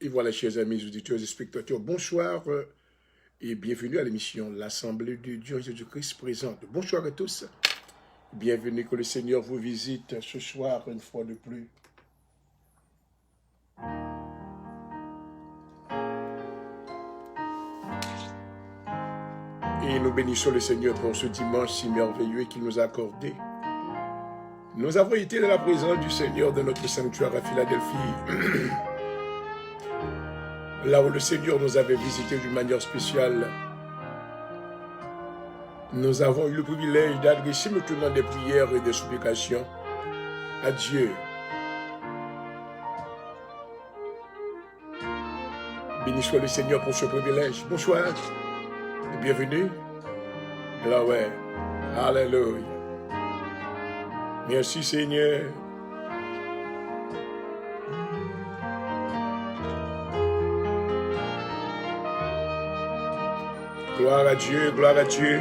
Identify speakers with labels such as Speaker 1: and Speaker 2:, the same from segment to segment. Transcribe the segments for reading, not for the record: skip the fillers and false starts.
Speaker 1: Et voilà, chers amis, auditeurs et spectateurs, bonsoir et bienvenue à l'émission L'Assemblée de Dieu Jésus-Christ présente. Bonsoir à tous, bienvenue, que le Seigneur vous visite ce soir une fois de plus. Et nous bénissons le Seigneur pour ce dimanche si merveilleux qu'il nous a accordé. Nous avons été dans la présence du Seigneur dans notre sanctuaire à Philadelphie, là où le Seigneur nous avait visités d'une manière spéciale. Nous avons eu le privilège d'adresser maintenant des prières et des supplications à Dieu. Béni soit le Seigneur pour ce privilège. Bonsoir et bienvenue. Gloire. Alléluia. Merci Seigneur. Gloire à Dieu, gloire à Dieu.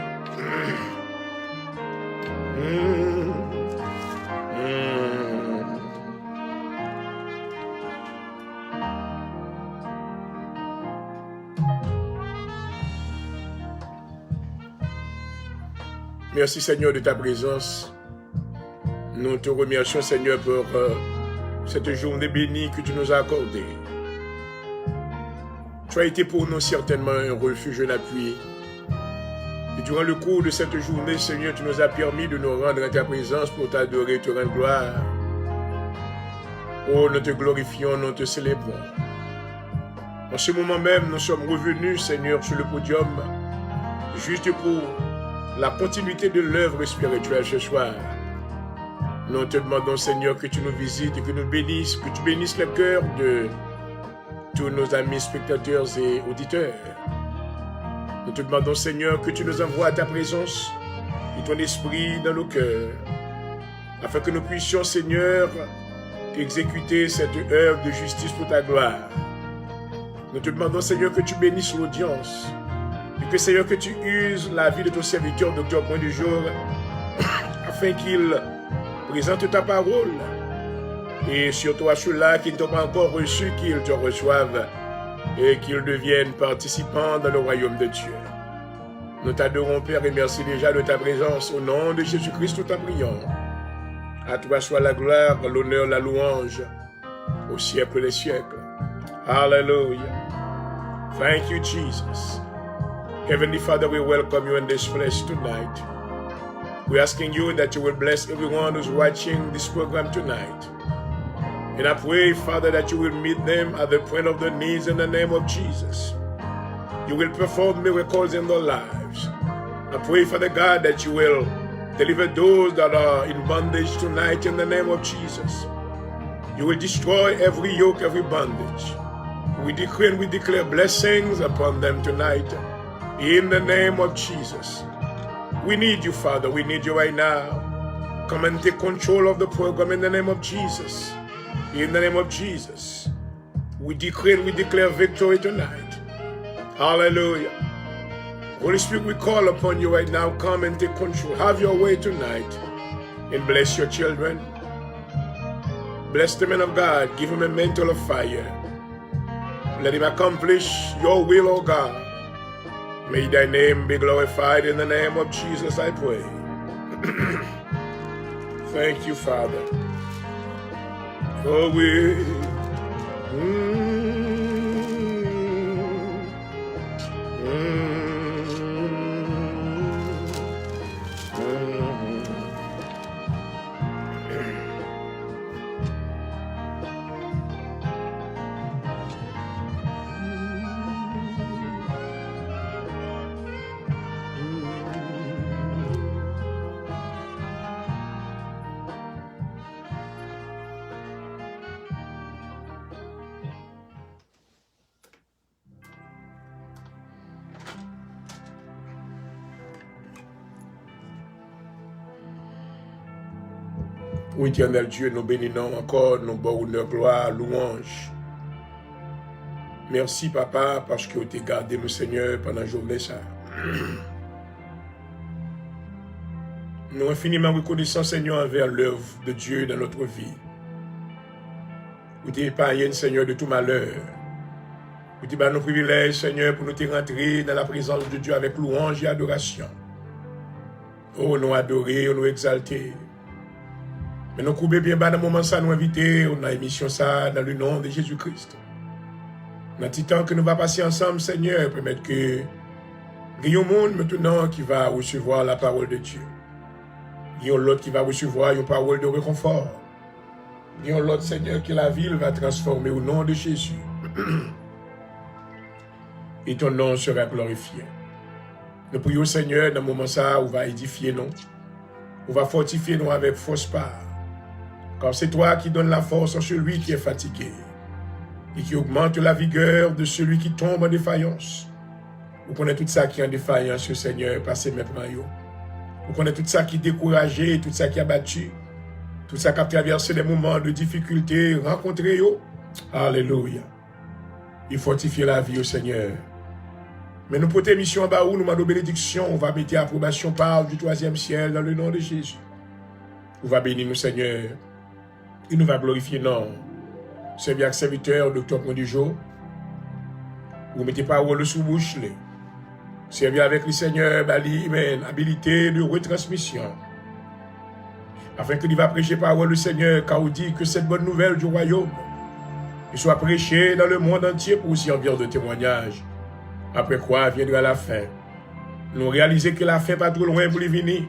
Speaker 1: Merci Seigneur de ta présence. Nous te remercions Seigneur pour cette journée bénie que tu nous as accordée. Tu as été pour nous certainement un refuge, un appui. Et durant le cours de cette journée, Seigneur, tu nous as permis de nous rendre à ta présence pour t'adorer, te rendre gloire. Oh, nous te glorifions, nous te célébrons. En ce moment même, nous sommes revenus, Seigneur, sur le podium, juste pour la continuité de l'œuvre spirituelle ce soir. Nous te demandons, Seigneur, que tu nous visites et que nous bénisses, que tu bénisses le cœur de tous nos amis spectateurs et auditeurs. Nous te demandons, Seigneur, que tu nous envoies à ta présence et ton esprit dans nos cœurs, afin que nous puissions, Seigneur, exécuter cette œuvre de justice pour ta gloire. Nous te demandons, Seigneur, que tu bénisses l'audience et que, Seigneur, que tu uses la vie de ton serviteur, Docteur Point du Jour, afin qu'il présente ta parole. Et surtout à ceux-là qui ne t'ont pas encore reçu, qu'ils te reçoivent et qu'ils deviennent participants dans le royaume de Dieu. Nous t'adorons, Père, et merci déjà de ta présence. Au nom de Jésus-Christ, nous t'en prions. À toi soit la gloire, l'honneur, la louange, au siècle des siècles. Hallelujah. Thank you, Jesus. Heavenly Father, we welcome you in this place tonight. We're asking you that you will bless everyone who's watching this program tonight. And I pray, Father, that you will meet them at the point of their needs in the name of Jesus. You will perform miracles in their lives. I pray, Father God, that you will deliver those that are in bondage tonight in the name of Jesus. You will destroy every yoke, every bondage. We decree and we declare blessings upon them tonight in the name of Jesus. We need you, Father. We need you right now. Come and take control of the program in the name of Jesus. In the name of Jesus, we decree and we declare victory tonight. Hallelujah. Holy Spirit, we call upon you right now. Come and take control. Have your way tonight. And bless your children. Bless the men of God. Give him a mantle of fire. Let him accomplish your will, O God. May thy name be glorified. In the name of Jesus, I pray. Thank you, Father. Oh, we Oui, éternel Dieu, nous bénissons encore, nous bon honneur, gloire, louange. Merci, Papa, parce que tu as gardé nous, Seigneur, pendant la journée. Ça. Nous infiniment reconnaissants, Seigneur, envers l'œuvre de Dieu dans notre vie. Vous t'es épargné, Seigneur, de tout malheur. Pour te donner nos privilèges, Seigneur, pour nous te rentrer dans la présence de Dieu avec louange et adoration. Oh, nous adorer, nous exalter. Mais nous couper bien bas dans le moment ça, nous inviter, on a émission ça dans le nom de Jésus-Christ. Dans le temps que nous va passer ensemble, Seigneur, permettre que il y a un monde maintenant qui va recevoir la parole de Dieu. Il y a l'autre qui va recevoir une parole de réconfort. Il y a l'autre, Seigneur, que la ville va transformer au nom de Jésus. Et ton nom sera glorifié. Nous prions, Seigneur, dans le moment ça, où va édifier nous. On va fortifier nous avec force part. Car c'est toi qui donnes la force à celui qui est fatigué et qui augmente la vigueur de celui qui tombe en défaillance. Vous connaissez tout ça qui est en défaillance, Seigneur, passez mes maillots. Vous connaissez tout ça qui est découragé, tout ça qui est abattu, tout ça qui a traversé des moments de difficulté, rencontré. Alléluia. Il fortifie la vie au Seigneur. Mais nous portons mission en bas où nous demandons bénédiction, on va mettre approbation par du troisième ciel dans le nom de Jésus. On va bénir nous, Seigneur. Il nous va glorifier, non. C'est bien que serviteur, docteur du jour. Vous mettez parole sous bouche. Servir avec le Seigneur, bali, amen, habilité de retransmission. Afin qu'il va prêcher parole du Seigneur, car il dit que cette bonne nouvelle du royaume soit prêchée dans le monde entier pour servir de témoignage. Après quoi viendra la fin. Nous réaliser que la fin n'est pas trop loin pour les venir.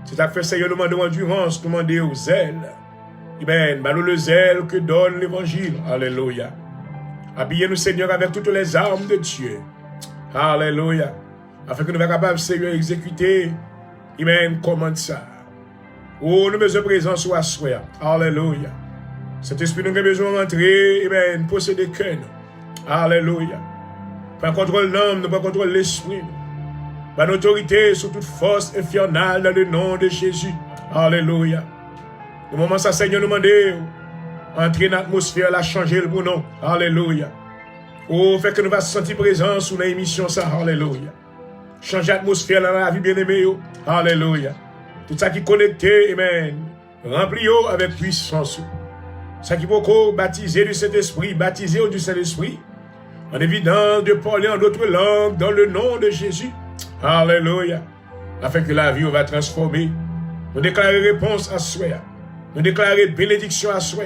Speaker 1: C'est à faire Seigneur demander endurance, demander au zèle. Amen. Le zèle que donne l'évangile. Alléluia. Habillez-nous, Seigneur, avec toutes les armes de Dieu. Alléluia. Afin que nous soyons capables, Seigneur, d'exécuter. Amen. Comment ça? Oh, nous avons besoin de présence ou à soi. Alléluia. Cet esprit, nous avons besoin d'entrer. Amen. Posséder cœur. Alléluia. Pas contrôle l'homme, nous pas contrôle l'esprit. Pas l'autorité sur toute force infernale dans le nom de Jésus. Alléluia. Au moment ça, Seigneur, nous demande entrer dans l'atmosphère, la changer le bon nom. Alléluia. Oh, fait que nous va sentir présence sous l'émission ça. Alléluia. Changer l'atmosphère dans la vie bien-aimée. Alléluia. Tout ça qui est connecté, amen. Remplis-le avec puissance. Ça qui peut baptiser du Saint-Esprit, baptiser du Saint-Esprit. En évidence de parler en d'autres langues dans le nom de Jésus. Alléluia. Afin que la vie va transformer. Nous déclarer réponse à soi. Nous déclarer bénédiction à soi.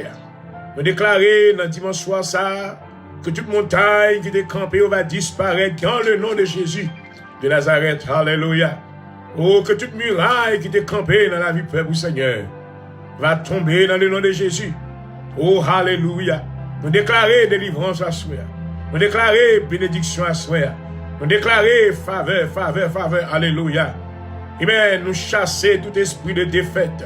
Speaker 1: Nous déclarer dans dimanche soir ça que toute montagne qui est campée va disparaître dans le nom de Jésus de Nazareth. Alléluia. Oh, que toute muraille qui est campée dans la vie peuple du Seigneur va tomber dans le nom de Jésus. Oh, alléluia. Nous déclarer délivrance à soi. Nous déclarer bénédiction à soi. Nous déclarer faveur, faveur, faveur. Alléluia. Amen. Nous chasser tout esprit de défaite.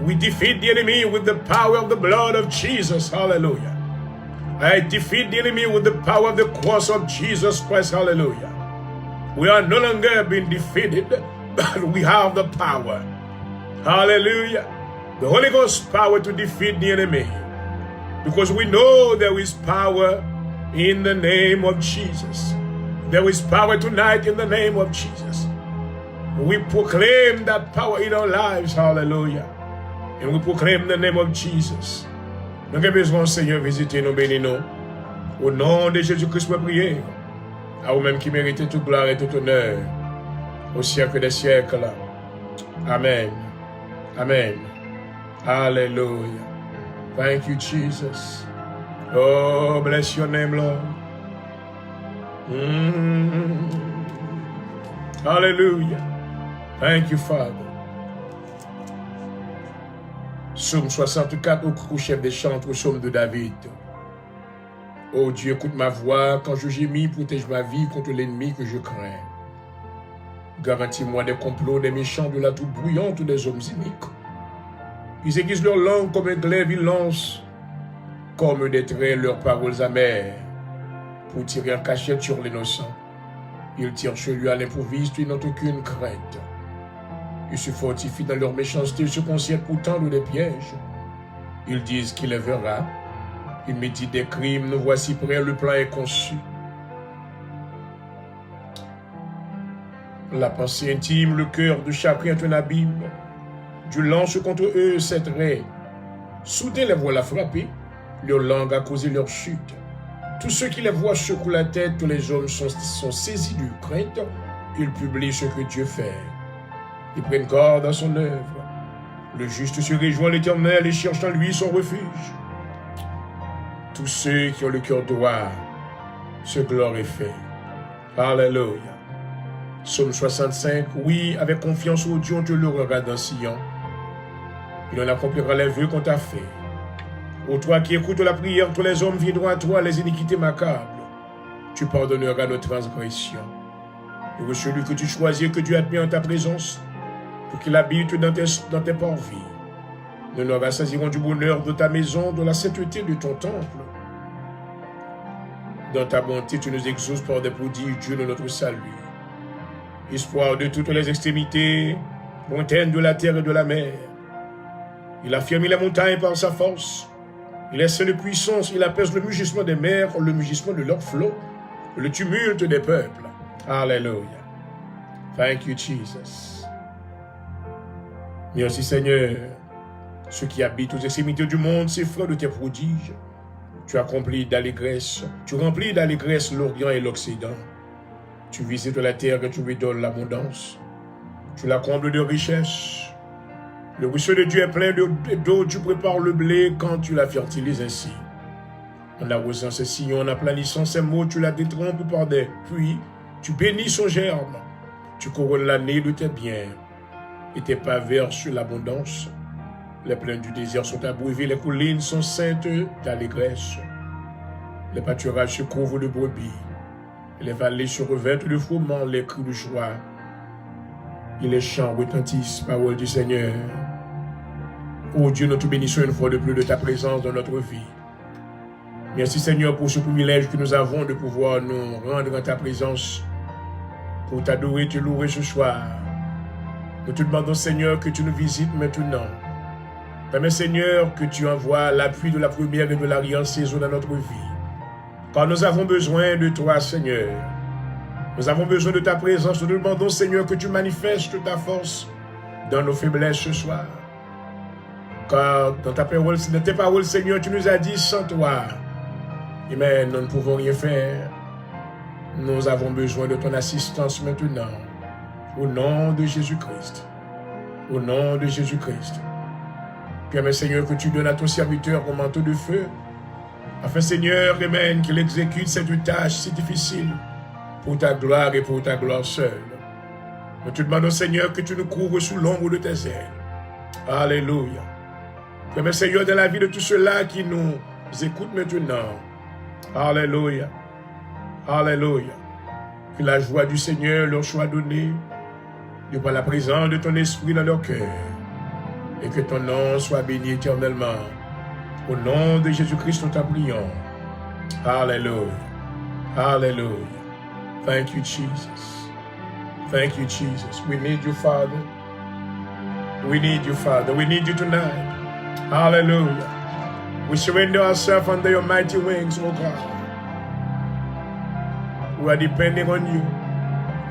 Speaker 1: We defeat the enemy with the power of the blood of Jesus. Hallelujah. I defeat the enemy with the power of the cross of Jesus Christ. Hallelujah. We are no longer being defeated, but we have the power. Hallelujah. The Holy Ghost power to defeat the enemy. Because we know there is power in the name of Jesus. There is power tonight in the name of Jesus. We proclaim that power in our lives. Hallelujah. And we proclaim the name of Jesus. Nous avons besoin, Seigneur, visiter nous, bénis nous. Au nom de Jésus-Christ, nous prions. À vous-même qui méritez toute gloire et tout honneur. Au siècle des siècles. Amen. Amen. Hallelujah. Thank you, Jesus. Oh, bless your name, Lord. Hallelujah. Thank you, Father. Psaume 64, au chef des chantres, au psaume de David. Oh Dieu, écoute ma voix, quand je gémis, protège ma vie contre l'ennemi que je crains. Garantis-moi des complots des méchants, de la toux bruyante des hommes iniques. Ils aiguisent leur langue comme un glaive, ils lancent comme des traits leurs paroles amères pour tirer en cachette sur l'innocent. Ils tirent sur lui à l'improviste, ils n'ont aucune crainte. Ils se fortifient dans leur méchanceté, ils se conciertent pour tendre des pièges. Ils disent qu'il les verra. Ils méditent des crimes, nous voici prêts, le plan est conçu. La pensée intime, le cœur de chacun est un abîme. Dieu lance contre eux ses traits. Soudain les voilà frappés, leur langue a causé leur chute. Tous ceux qui les voient secouent la tête, tous les hommes sont saisis de crainte. Ils publient ce que Dieu fait. Ils prennent garde à son œuvre. Le juste se réjouit en l'Éternel et cherche en lui son refuge. Tous ceux qui ont le cœur droit se glorifient. Alléluia. Psaume 65. Oui, avec confiance au Dieu, on te louera dans Sion. Il en accomplira les vœux qu'on t'a fait. Ô toi qui écoutes la prière, tous les hommes viendront à toi, les iniquités macabres. Tu pardonneras nos transgressions. Heureux celui que tu choisis et que tu as mis en ta présence, pour qu'il habite dans tes parvis. Nous nous rassasirons du bonheur de ta maison, de la sainteté de ton temple. Dans ta bonté, tu nous exauces par des prodiges, Dieu de notre salut. Espoir de toutes les extrémités, lointaines de la terre et de la mer. Il a fermé les montagnes par sa force. Il est saint de puissance, il apaise le mugissement des mers, le mugissement de leurs flots, le tumulte des peuples. Alléluia. Thank you, Jesus. Merci, Seigneur. Ceux qui habitent aux extrémités du monde, ces frères de tes prodiges. Tu remplis d'allégresse l'Orient et l'Occident. Tu visites la terre et tu lui donnes l'abondance. Tu la combles de richesses. Le ruisseau de Dieu est plein d'eau, tu prépares le blé quand tu la fertilises ainsi. En arrosant ses sillons, en aplanissant ses mots, tu la détrompes par des puits, tu bénis son germe, tu couronnes l'année de tes biens, et tes pas versent l'abondance. Les plaines du désert sont abreuvées, les collines sont saintes d'allégresse. Les pâturages se couvrent de brebis, et les vallées se revêtent de froment, les cris de joie. Et les chants retentissent, parole du Seigneur. Oh Dieu, nous te bénissons une fois de plus de ta présence dans notre vie. Merci Seigneur pour ce privilège que nous avons de pouvoir nous rendre en ta présence pour t'adorer, te louer ce soir. Nous te demandons Seigneur que tu nous visites maintenant. Permets Seigneur que tu envoies l'appui de la première et de l'arrière-saison dans notre vie. Car nous avons besoin de toi Seigneur. Nous avons besoin de ta présence. Nous demandons, Seigneur, que tu manifestes ta force dans nos faiblesses ce soir. Car dans tes paroles, Seigneur, tu nous as dit, sans toi, mais nous ne pouvons rien faire. Nous avons besoin de ton assistance maintenant. Au nom de Jésus-Christ. Au nom de Jésus-Christ. Permets, Seigneur, que tu donnes à ton serviteur un manteau de feu, afin, Seigneur, Amen, qu'il exécute cette tâche si difficile, pour ta gloire et pour ta gloire seule. Nous te demandons, Seigneur, que tu nous couvres sous l'ombre de tes ailes. Alléluia. Permets, Seigneur, dans la vie de tous ceux-là qui nous écoutent maintenant. Alléluia. Alléluia. Que la joie du Seigneur leur soit donnée, de par la présence de ton esprit dans leur cœur, et que ton nom soit béni éternellement. Au nom de Jésus-Christ, nous t'en prions. Alléluia. Alléluia. Thank you, Jesus. Thank you, Jesus. We need you, Father. We need you, Father. We need you tonight. Hallelujah. We surrender ourselves under your mighty wings, oh God. We are depending on you.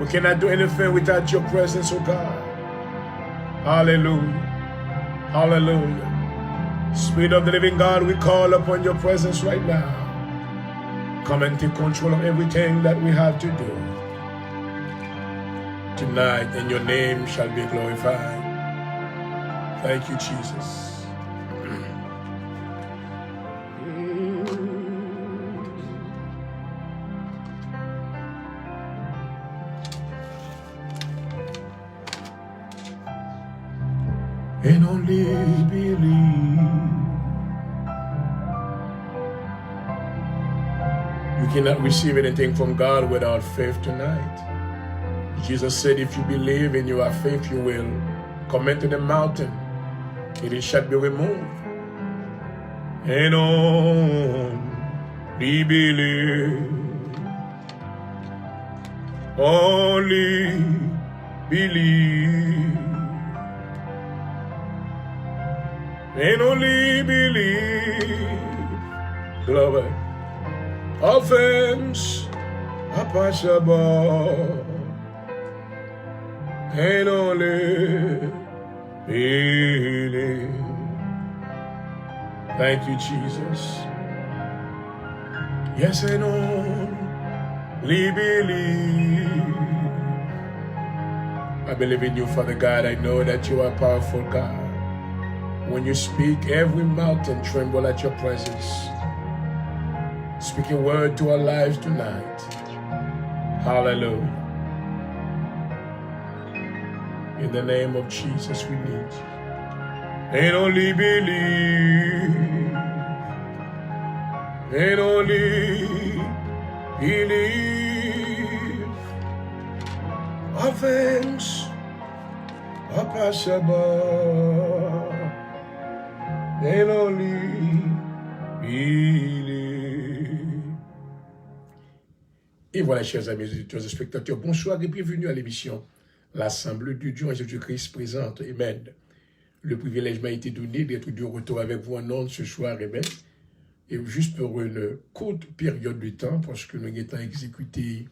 Speaker 1: We cannot do anything without your presence, oh God. Hallelujah. Hallelujah. Spirit of the living God, we call upon your presence right now. Come and take control of everything that we have to do. Tonight, and your name shall be glorified. Thank you, Jesus. And only believe. You cannot receive anything from God without faith tonight. Jesus said, if you believe and you have faith, you will command to the mountain, and it shall be removed. And only believe. Only believe. And only believe. Glory. All things are possible, and only believe. Thank you, Jesus. Yes, and only believe. I believe in you, Father God. I know that you are a powerful God. When you speak, every mountain tremble at your presence. Speak a word to our lives tonight. Hallelujah. In the name of Jesus, we need you. And only believe. And only believe. All things are possible. And only believe. Et voilà, chers amis auditeurs et spectateurs, bonsoir et bienvenue à l'émission L'Assemblée de Dieu en Jésus-Christ présente. Amen. Le privilège m'a été donné d'être de retour avec vous en ondes ce soir. Amen. Et juste pour une courte période de temps, parce que nous avons exécuté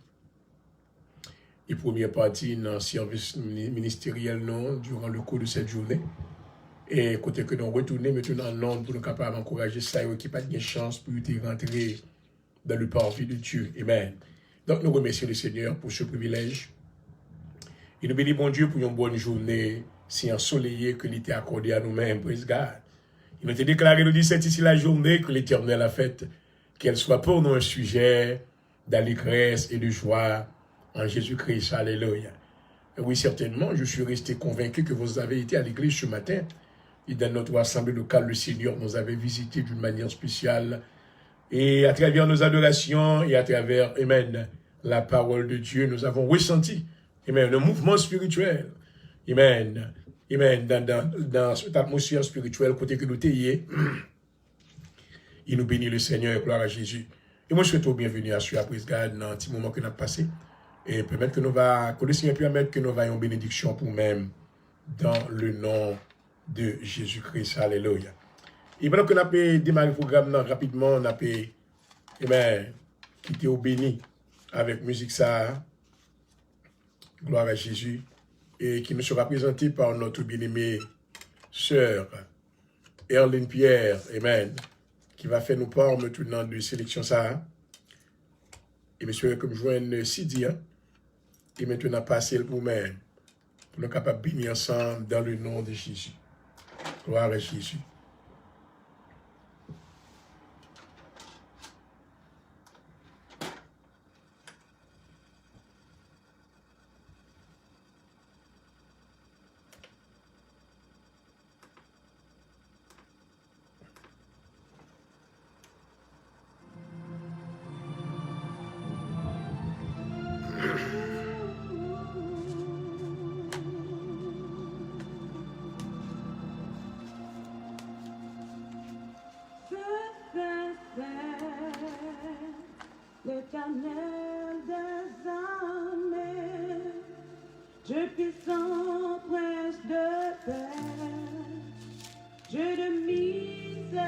Speaker 1: les premières parties dans le service ministériel non, durant le cours de cette journée. Et côté que nous retournons maintenant en ondes pour nous capables d'encourager ça et qui n'a pas de chance pour rentrer dans le parvis de Dieu. Amen. Donc nous remercions le Seigneur pour ce privilège. Et nous bénissons bon Dieu pour une bonne journée si ensoleillée que l'était accordée à nous-mêmes. Praise God. Il nous a déclaré le 17 ici la journée que l'Éternel a faite, qu'elle soit pour nous un sujet d'allégresse et de joie en Jésus-Christ. Alléluia. Et oui, certainement, je suis resté convaincu que vous avez été à l'église ce matin. Et dans notre assemblée locale, le Seigneur nous avait visité d'une manière spéciale. Et à travers nos adorations et à travers, amen, la parole de Dieu, nous avons ressenti, amen, le mouvement spirituel. Amen. Amen. Dans cette atmosphère spirituelle, côté que nous t'ayons, il nous bénit le Seigneur et gloire à Jésus. Et moi, je souhaite au bienvenue à ce après dans un petit moment que nous avons passé. Et permettre que le Seigneur permette que nous ayons une bénédiction pour nous-mêmes dans le nom de Jésus-Christ. Alléluia. Et pendant que nous avons démarré le programme rapidement, nous avons quitté au béni avec musique ça. Gloire à Jésus. Et qui nous sera présenté par notre bien-aimée sœur Erline Pierre, amen, qui va faire nous part maintenant de sélection ça. Et monsieur, comme je vois un CD, et maintenant passer le pour nous, pour nous capables de bénir ensemble dans le nom de Jésus. Gloire à Jésus.
Speaker 2: L'Éternel des armées, Dieu puissant, prince de paix, Dieu de miséricorde,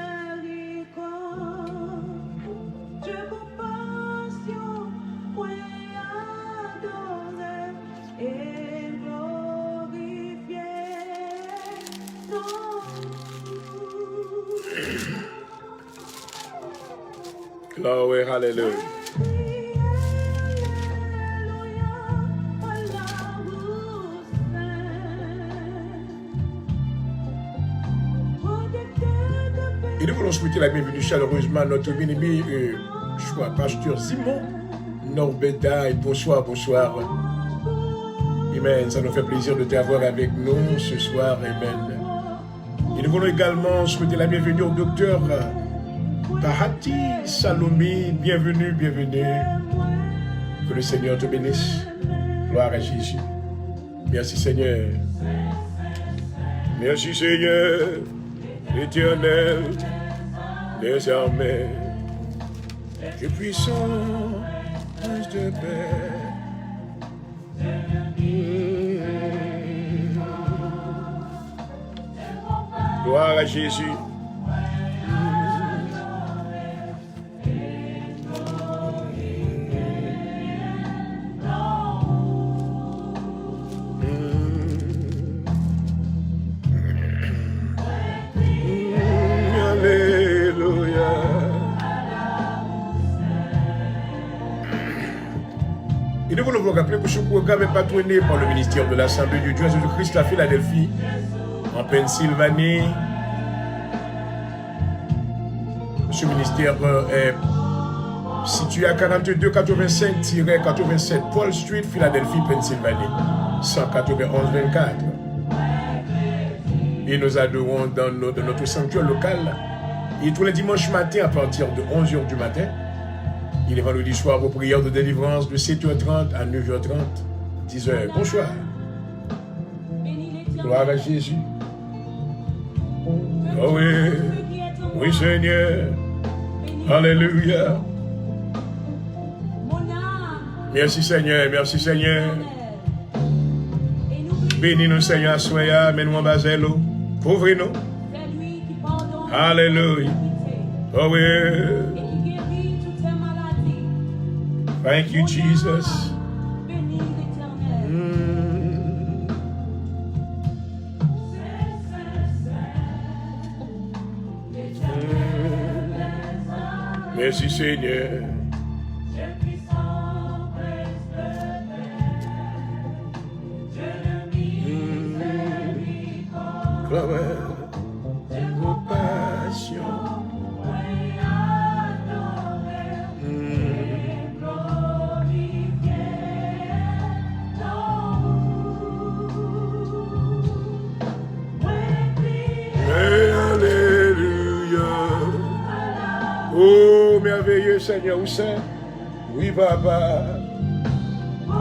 Speaker 2: Dieu compassion, oui adoré et glorifié.
Speaker 1: Glory, hallelujah. Et nous voulons souhaiter la bienvenue chaleureusement à notre bien-aimé pasteur Simon Norbedaille. Bonsoir, bonsoir. Amen. Ça nous fait plaisir de t'avoir avec nous ce soir. Amen. Et nous voulons également souhaiter la bienvenue au docteur Bahati Salomé. Bienvenue, bienvenue. Que le Seigneur te bénisse. Gloire à Jésus. Merci Seigneur. Merci Seigneur. L'Éternel des armées, Dieu puissant, prince de paix. Gloire à Jésus. Et nous voulons vous rappeler que ce programme est patronné par le ministère de l'Assemblée de Dieu Jésus-Christ à Philadelphie, en Pennsylvanie. Ce ministère est situé à 4285-87 Paul Street, Philadelphie, Pennsylvanie, 191-24. Et nous adorons dans notre sanctuaire local. Et tous les dimanches matins à partir de 11h du matin. Il est vendredi soir vos prières de délivrance de 7h30 à 9h30, 10h. Bonsoir. Gloire à Jésus. Oh oui, oui Seigneur. Alléluia. Merci Seigneur, merci Seigneur. Bénis-nous Seigneur, soyez, mets-nous en baselo. Couvrez-nous. Alléluia. Oh oui. Thank you, Jesus. Merci Seigneur. Oh, merveilleux Seigneur, où c'est? Oui, Papa.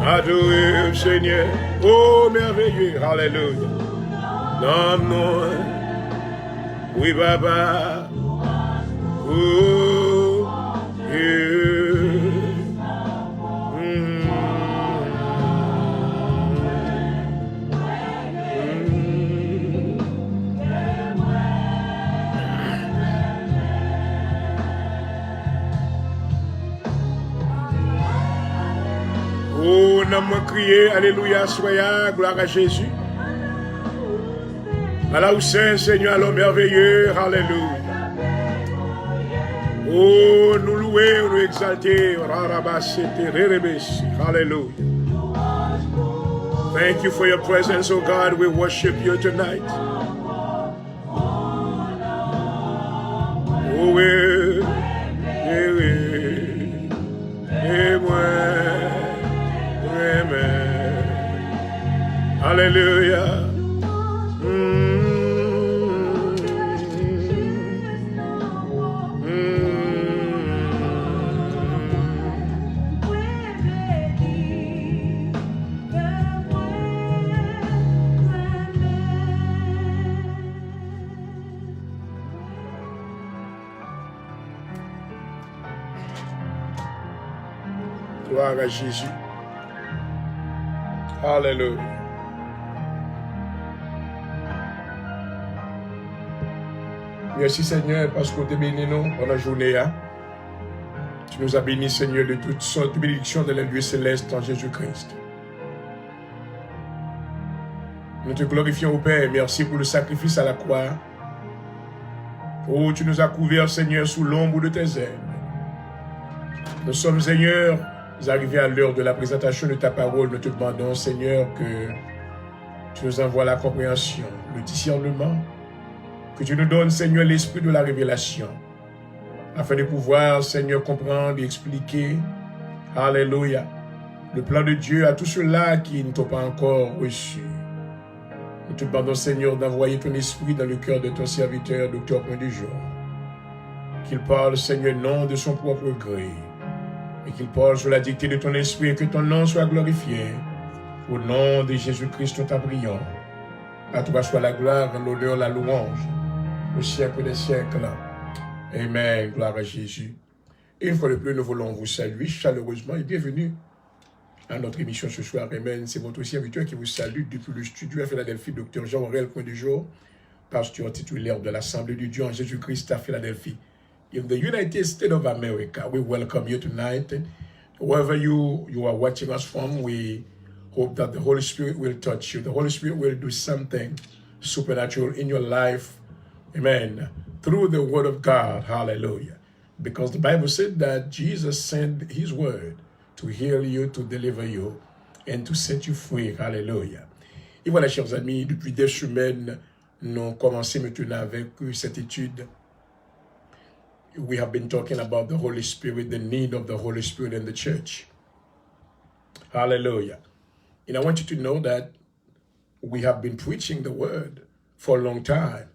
Speaker 1: Adoré Seigneur. Oh, merveilleux. Alléluia. Non, non. Oui, Papa. Oh, Oh, on a crié, Alléluia, soyez, gloire à Jésus. Allah Saint Seigneur, l'homme merveilleux, Alléluia. Oh, nous louer, nous exalter, Alléluia. Thank you for your presence, oh God. We worship you tonight. Oh, oui, Alléluia. Gloire à Jésus. Alléluia. Merci Seigneur parce que tu bénis nous pendant la journée. Tu nous as bénis Seigneur de toutes sortes de bénédictions dans les lieux célestes en Jésus-Christ. Nous te glorifions au Père. Merci pour le sacrifice à la croix. Oh, tu nous as couverts Seigneur sous l'ombre de tes ailes. Nous sommes Seigneur arrivés à l'heure de la présentation de ta parole. Nous te demandons Seigneur que tu nous envoies la compréhension, le discernement, que tu nous donnes, Seigneur, l'esprit de la révélation, afin de pouvoir, Seigneur, comprendre et expliquer, Alléluia, le plan de Dieu à tous ceux-là qui ne t'ont pas encore reçu. Nous te demandons, Seigneur, d'envoyer ton esprit dans le cœur de ton serviteur, Docteur Point du Jour, qu'il parle, Seigneur, non de son propre gré, et qu'il parle sous la dictée de ton esprit et que ton nom soit glorifié. Au nom de Jésus-Christ, nous t'en prions. À toi soit la gloire, l'honneur, la louange, au siècle des siècles. Amen. Gloire à Jésus. Et une fois de plus, nous voulons vous saluer chaleureusement et bienvenue à notre émission ce soir. Amen. C'est votre serviteur qui vous salue depuis le studio à Philadelphie, Dr. Jean-Aurel Point du Jour, pasteur titulaire de l'Assemblée de Dieu en Jésus-Christ à Philadelphie. In the United States of America, we welcome you tonight. Wherever you are watching us from, we hope that the Holy Spirit will touch you. The Holy Spirit will do something supernatural in your life. Amen. Through the word of God. Hallelujah. Because the Bible said that Jesus sent his word to heal you, to deliver you, and to set you free. Hallelujah. Et voilà, chers amis, depuis des semaines, nous avons commencé maintenant avec cette étude. We have been talking about the Holy Spirit, the need of the Holy Spirit in the church. Hallelujah. And I want you to know that we have been preaching the word for a long time.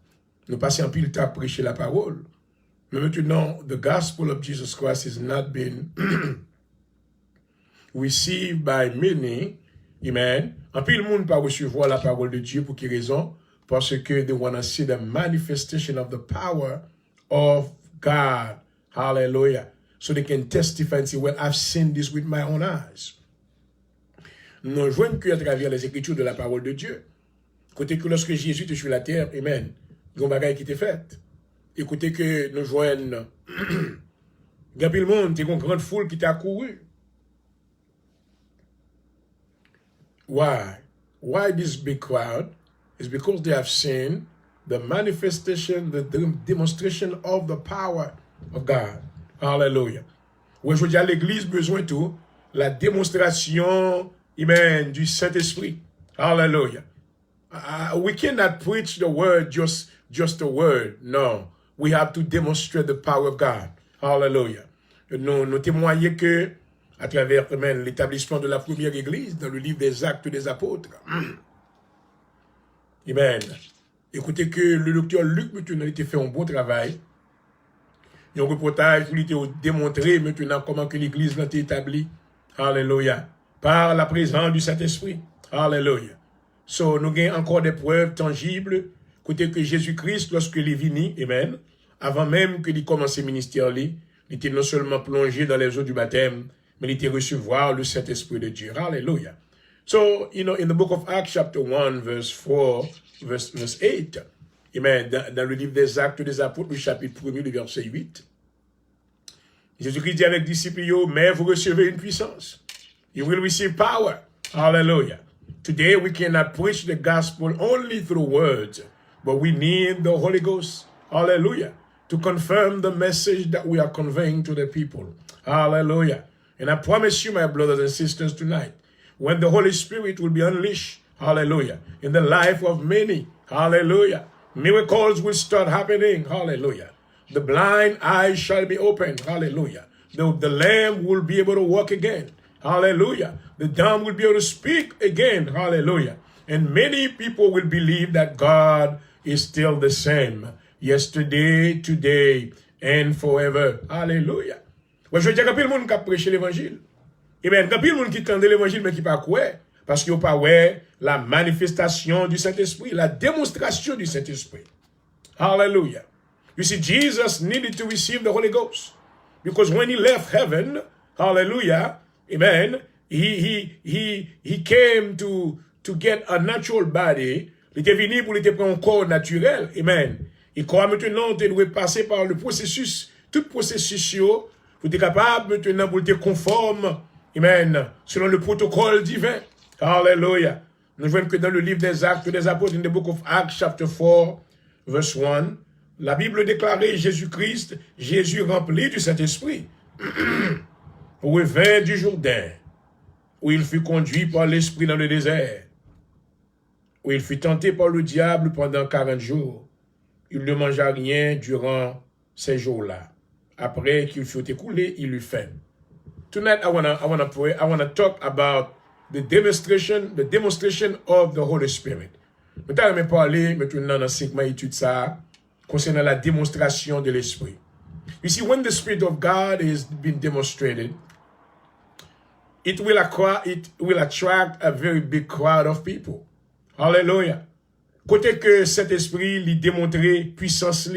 Speaker 1: Nous passons un peu de temps à prêcher la parole. Mais maintenant, the gospel of Jesus Christ has not been received by many. Amen. Un peu le monde pas recevoir la parole de Dieu pour quelle raison? Parce que they want to see the manifestation of the power of God. Hallelujah. So they can testify and say, well, I've seen this with my own eyes. Nous ne jouons qu'à travers les écritures de la parole de Dieu. Écoutez que lorsque Jésus était sur la terre, amen, il y a un bagage qui était fait. Écoutez que nous jouons, il y a plus le monde, il y a une grande foule qui t'a couru. Why? Why this big crowd? It's because they have seen the manifestation, the demonstration of the power of God. Hallelujah. Aujourd'hui, à l'église, besoin tout, la démonstration, amen, du Saint-Esprit. Hallelujah. We cannot preach the word, just the word. No. We have to demonstrate the power of God. Hallelujah. Nous témoignons que, à travers l'établissement de la première église, dans le livre des Actes des Apôtres. Amen. Écoutez que le docteur Luc, maintenant, a fait un bon travail. Il y a un reportage où il était démontré maintenant comment que l'église a été établie. Hallelujah. Par la présence du Saint-Esprit. Hallelujah. So, nous avons encore des preuves tangibles. Écoutez que Jésus-Christ, lorsqu'il est venu, amen, avant même qu'il commence le ministère, il était non seulement plongé dans les eaux du baptême, mais il était recevoir le Saint-Esprit de Dieu. Hallelujah. So, in the book of Acts, chapter 1, verse 4, verse 8, amen, dans le livre des Actes des Apôtres, le chapitre 1er, le verset 8, Jésus-Christ dit avec les disciples, mais vous recevez une puissance. You will receive power. Hallelujah. Today, we cannot preach the gospel only through words, but we need the Holy Ghost. Hallelujah. To confirm the message that we are conveying to the people. Hallelujah. And I promise you, my brothers and sisters, tonight, when the Holy Spirit will be unleashed, hallelujah, in the life of many, hallelujah, miracles will start happening, hallelujah. The blind eyes shall be opened, hallelujah. The lame will be able to walk again, hallelujah. The dumb will be able to speak again, hallelujah. And many people will believe that God is still the same, yesterday, today, and forever, hallelujah. Moi, je veux dire que le monde qui a prêché l'évangile. Et bien, quand il y a des gens qui entendent l'évangile, mais qui ne pas quoi, parce qu'ils n'ont pas la manifestation du Saint-Esprit, la démonstration du Saint-Esprit. Hallelujah. You see, Jesus needed to receive the Holy Ghost. Because when he left heaven, hallelujah, amen, he came to get a natural body. Il était venu pour prendre un corps naturel, amen. Et comme maintenant, il doit passer par le processus, tout processus, pour être capable maintenant pour être conforme, amen, selon le protocole divin. Hallelujah. Nous voyons que dans le livre des Actes des Apôtres, in the book of Acts, chapter 4, verse 1, la Bible déclarait Jésus-Christ, Jésus rempli du Saint-Esprit, revint du Jourdain, où il fut conduit par l'Esprit dans le désert, où il fut tenté par le diable pendant 40 jours. Il ne mangea rien durant ces jours-là. Après qu'il fut écoulé, il eut faim. Tonight, I wanna pray. I wanna talk about the demonstration of the Holy Spirit. Maintenant, je vais parler maintenant dans 5 études ça concernant la démonstration de l'Esprit. You see, when the Spirit of God is being demonstrated, it will attract a very big crowd of people. Hallelujah. Côté que cet esprit lui démontrer puissance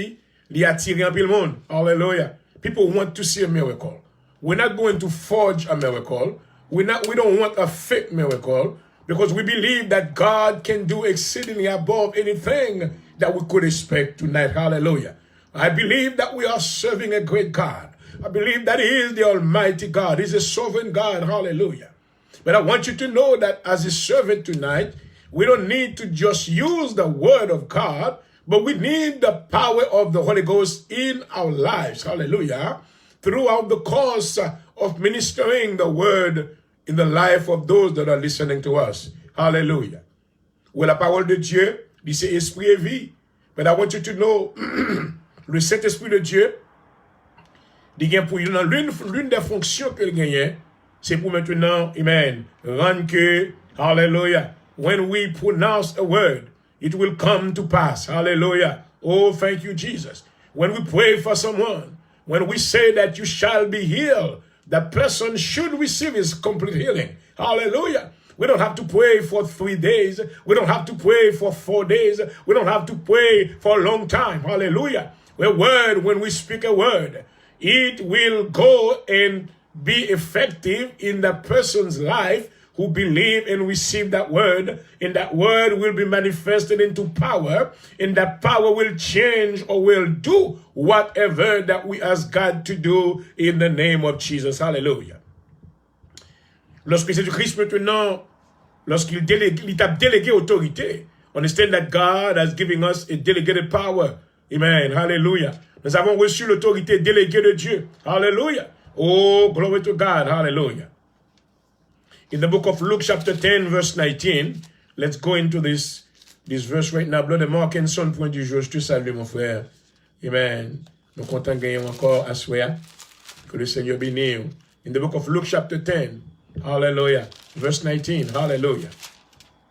Speaker 1: lui attirer un peu le monde. Hallelujah. People want to see a miracle. We're not going to forge a miracle. We don't want a fake miracle because we believe that God can do exceedingly above anything that we could expect tonight. Hallelujah. I believe that we are serving a great God. I believe that He is the Almighty God. He's a sovereign God. Hallelujah. But I want you to know that as a servant tonight, we don't need to just use the word of God, but we need the power of the Holy Ghost in our lives. Hallelujah. Throughout the course of ministering the word in the life of those that are listening to us. Hallelujah. Où la parole de Dieu, dit c'est esprit et vie. But I want you to know, le Saint-Esprit de Dieu, l'une des fonctions qu'il gagne, c'est pour maintenant, amen, rendre que, hallelujah, when we pronounce a word, it will come to pass. Hallelujah. Oh, thank you, Jesus. When we pray for someone, when we say that you shall be healed, that person should receive his complete healing. Hallelujah. We don't have to pray for 3 days. We don't have to pray for 4 days. We don't have to pray for a long time. Hallelujah. A word, when we speak a word, it will go and be effective in that person's life who believe and receive that word, and that word will be manifested into power, and that power will change or will do whatever that we ask God to do in the name of Jesus. Hallelujah. Lorsque Jésus-Christ maintenant, lorsqu'il t'a délégué autorité, understand that God has given us a delegated power. Amen. Hallelujah. Nous avons reçu l'autorité déléguée de Dieu. Hallelujah. Oh, glory to God. Hallelujah. In the book of Luke chapter 10 verse 19, let's go into this verse right now. Blood de Mark and Son, point du jour. Je te salue, mon frère. Amen. Nous comptons gagner encore à souhait. Que le Seigneur bénisse. In the book of Luke chapter 10, hallelujah, verse 19, hallelujah.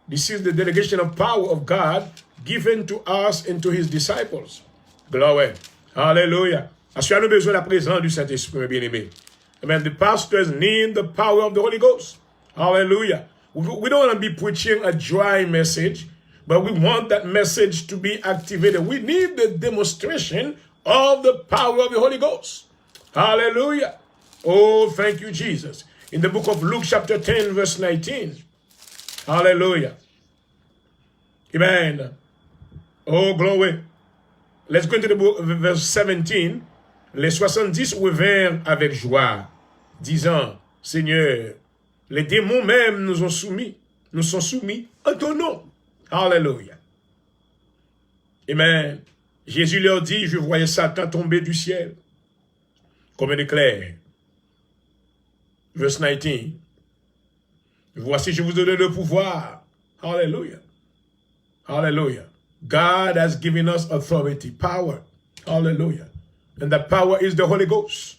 Speaker 1: This is the delegation of power of God given to us and to his disciples. Glory. Hallelujah. Parce qu'on a besoin de la présence du Saint-Esprit, bien-aimé. Amen. The pastors need the power of the Holy Ghost. Hallelujah. We don't want to be preaching a dry message, but we want that message to be activated. We need the demonstration of the power of the Holy Ghost. Hallelujah. Oh, thank you, Jesus. In the book of Luke chapter 10, verse 19. Hallelujah. Amen. Oh, glory. Let's go into the book, verse 17. Les 70 revinrent avec joie, disant, Seigneur, les démons même nous sont soumis à ton nom. Hallelujah. Amen. Jésus leur dit, je voyais Satan tomber du ciel comme un éclair. Verse 19. Voici, je vous donne le pouvoir. Hallelujah. Hallelujah. God has given us authority, power. Hallelujah. And that power is the Holy Ghost.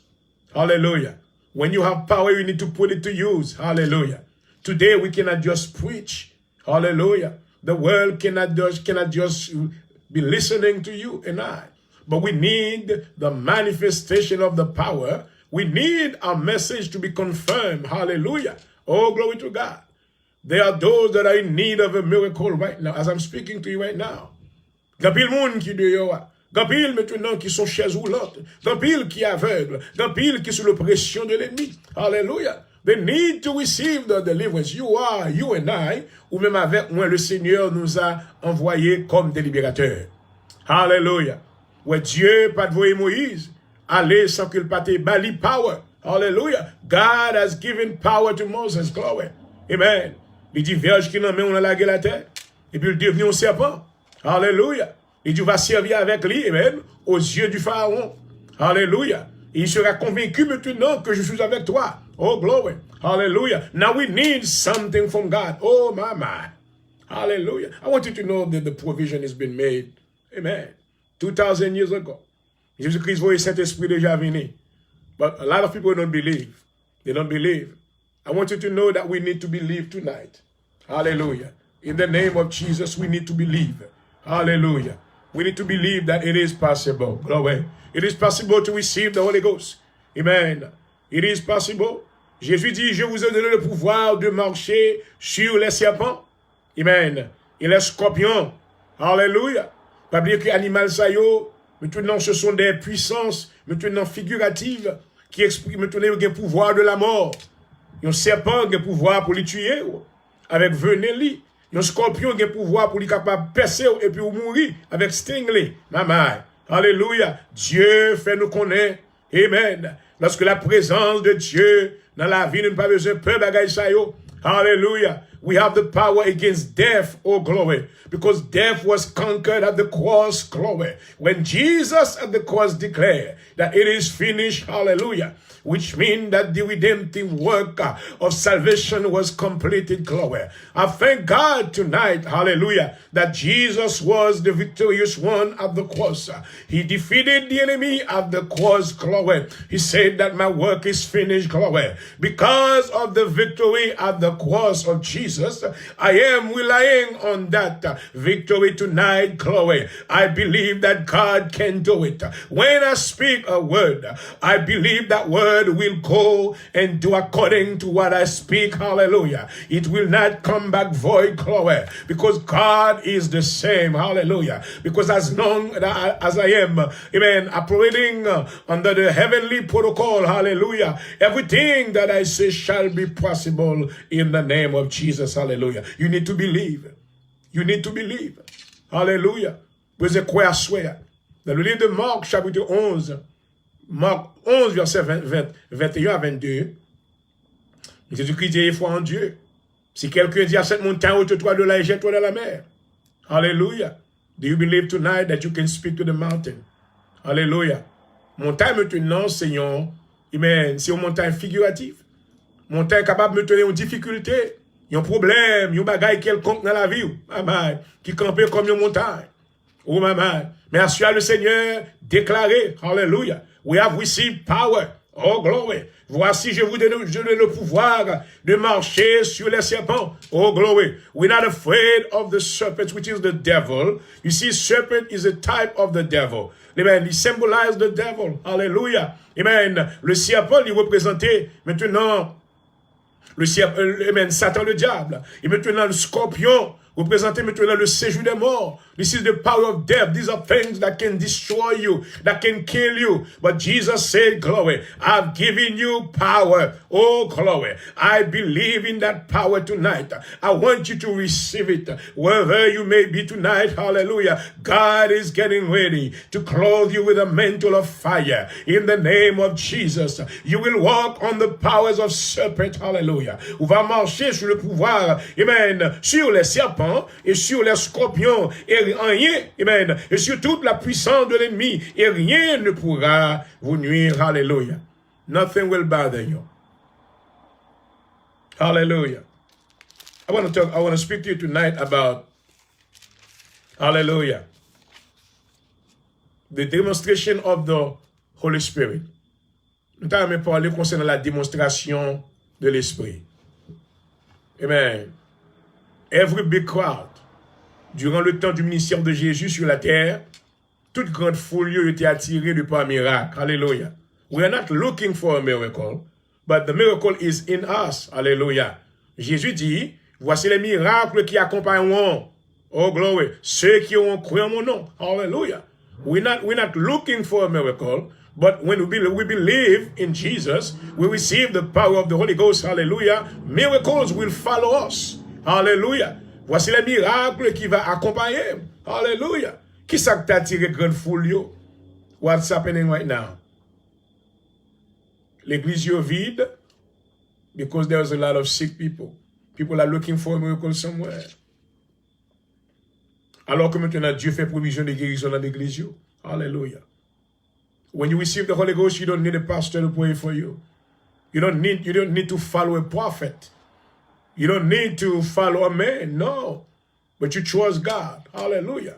Speaker 1: Hallelujah. When you have power, you need to put it to use. Hallelujah. Today, we cannot just preach. Hallelujah. The world cannot just be listening to you and I. But we need the manifestation of the power. We need our message to be confirmed. Hallelujah. Oh, glory to God. There are those that are in need of a miracle right now, as I'm speaking to you right now. Gapil moun qui dehors, gapil maintenant qui sont chaises roulantes, gapil qui aveugle, gapil qui sous l'oppression de l'ennemi. Hallelujah. They need to receive the deliverance. You and I, ou même avec moi, le Seigneur nous a envoyés comme des libérateurs. Hallelujah. Ouais, Dieu, pas de voyer Moïse, aller sans qu'il pâte bali power. Hallelujah. God has given power to Moses. Glory. Amen. Il dit, vierge qui n'en met, on a lagué la terre. Et puis il devient un serpent. Hallelujah. Et Dieu va servir avec lui, amen, aux yeux du Pharaon. Hallelujah. Et il sera convaincu maintenant que je suis avec toi. Oh, glory. Hallelujah. Now we need something from God. Oh, my. Hallelujah. I want you to know that the provision has been made. Amen. 2,000 years ago. Jésus-Christ voyait Saint-Esprit déjà venir. But a lot of people don't believe. They don't believe. I want you to know that we need to believe tonight. Hallelujah. In the name of Jesus, we need to believe. Hallelujah. We need to believe that it is possible. Glory. It is possible to receive the Holy Ghost. Amen. It is possible. Jésus dit, je vous ai donné le pouvoir de marcher sur les serpents. Amen. Et les scorpions. Hallelujah. Pas oublier que l'animal ça yo, maintenant ce sont des puissances, maintenant figuratives, qui expriment maintenant le pouvoir de la mort. Un serpent a le pouvoir pour les tuer, avec veneli. Un scorpion a le pouvoir pour les capable percer et puis mourir avec stingler. Maman. Alléluia. Dieu fait nous connaître. Amen. Lorsque la présence de Dieu dans la vie, nous n'avons pas besoin de peur bagaille ça yo. Alléluia. we have the power against death, oh glory, because death was conquered at the cross, glory. When Jesus at the cross declared that it is finished, hallelujah, which means that the redemptive work of salvation was completed, glory. I thank God tonight, hallelujah, that Jesus was the victorious one at the cross. He defeated the enemy at the cross, glory. He said that my work is finished, glory. Because of the victory at the cross of Jesus, I am relying on that victory tonight, glory. I believe that God can do it. When I speak a word, I believe that word will go and do according to what I speak. Hallelujah. It will not come back void, glory, because God is the same. Hallelujah. Because as long as I am, amen, operating under the heavenly protocol, hallelujah, everything that I say shall be possible in the name of Jesus. Hallelujah. You need to believe. You need to believe. Hallelujah. Vous êtes quoi à souhait? Dans le livre de Marc, chapitre 11, Marc 11, verset 21 à 22, Jésus-Christ dit, il faut en Dieu. Si quelqu'un dit à cette montagne, ôte-toi de là et jette-toi dans la mer. Hallelujah. Do you believe tonight that you can speak to the mountain? Hallelujah. Montagne maintenant, Seigneur, amen, c'est une montagne figurative. Montagne capable de me tenir une difficulté, un problème, un bagage quelconque dans la vie, amen, qui campe comme une montagne. Oh, maman. Mais assure le Seigneur déclaré, hallelujah, we have received power. Oh, glory. Voici, je vous donne le pouvoir de marcher sur les serpents. Oh, glory. We're not afraid of the serpent, which is the devil. You see, serpent is a type of the devil. Amen. He symbolizes the devil. Hallelujah. Amen. Le serpent, il représentait maintenant le serpent, amen, Satan le diable. Et maintenant le scorpion représenter maintenant le séjour des morts. This is the power of death. These are things that can destroy you, that can kill you. But Jesus said, glory, I've given you power. Oh, glory. I believe in that power tonight. I want you to receive it. Wherever you may be tonight, hallelujah. God is getting ready to clothe you with a mantle of fire. In the name of Jesus, you will walk on the powers of serpent. Hallelujah. Vous va marcher sur le pouvoir, amen, sur les serpents et sur les scorpions et rien, amen, et sur toute la puissance de l'ennemi, et rien ne pourra vous nuire. Hallelujah. Nothing will bother you. Hallelujah. I want to speak to you tonight about, hallelujah, the demonstration of the Holy Spirit. Nous allons parler concernant la démonstration de l'Esprit. Amen. Every big crowd, durant le temps du ministère de Jésus sur la terre, toute grande foule était attirée de par un miracle. Hallelujah. We are not looking for a miracle, but the miracle is in us. Hallelujah. Jésus dit, voici les miracles qui accompagneront, oh glory, ceux qui ont cru en mon nom. Hallelujah. We're not looking for a miracle, but when we believe in Jesus, we receive the power of the Holy Ghost. Hallelujah. Miracles will follow us. Hallelujah. Voici les miracles qui va accompagner. Hallelujah. Qui ça t'a attiré grande foule yo? What's happening right now? L'église est vide because there's a lot of sick people. People are looking for a miracle somewhere. Alors que maintenant Dieu fait provision de guérison dans l'église. Hallelujah. When you receive the Holy Ghost, you don't need a pastor to pray for you. You don't need to follow a prophet. You don't need to follow a man, no. But you trust God. Hallelujah.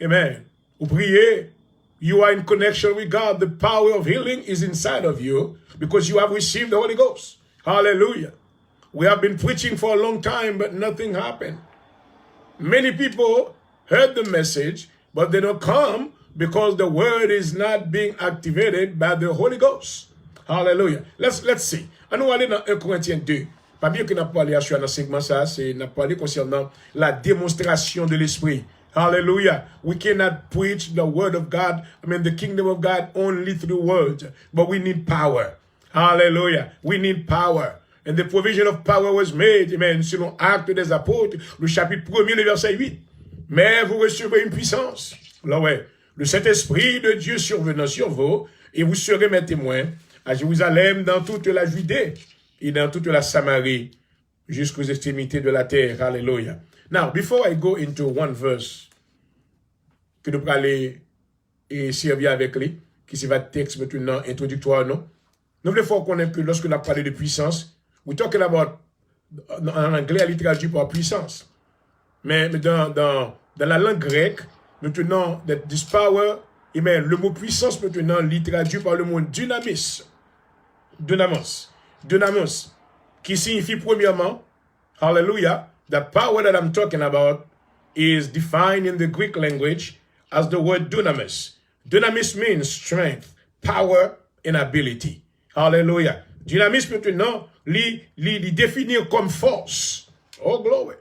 Speaker 1: Amen. Vous priez. You are in connection with God. The power of healing is inside of you because you have received the Holy Ghost. Hallelujah. We have been preaching for a long time, but nothing happened. Many people heard the message, but they don't come because the word is not being activated by the Holy Ghost. Hallelujah. Let's see. On va aller dans 1 Corinthiens 2. Pas bien que n'a parlé à ce enseignement ça, c'est n'a parlé concernant la démonstration de l'esprit. Hallelujah. We cannot preach the word of God, the kingdom of God only through words, but we need power. Hallelujah. We need power. And the provision of power was made, amen, selon Actes des Apôtres, le chapitre 1er, le verset 8. Mais vous recevrez une puissance. Là, ouais. Le Saint-Esprit de Dieu survenant sur vous, et vous serez mes témoins à Jérusalem, dans toute la Judée, et dans toute la Samarie, jusqu'aux extrémités de la terre. Hallelujah. Now, before I go into one verse, que nous allons aller et servir avec lui, qui c'est votre texte maintenant introductoire, non? Nous voulons connaître que lorsque nous avons parlé de puissance, we're talking about, en anglais, elle est traduit par puissance. Mais dans la langue grecque, maintenant, this power, le mot puissance maintenant, il est traduit par le mot dynamis. Dynamos, qui signifie premièrement, hallelujah, the power that I'm talking about is defined in the Greek language as the word dunamis. Dunamis means strength, power, and ability. Hallelujah. Dynamis maintenant, li définir comme force. Oh, glory.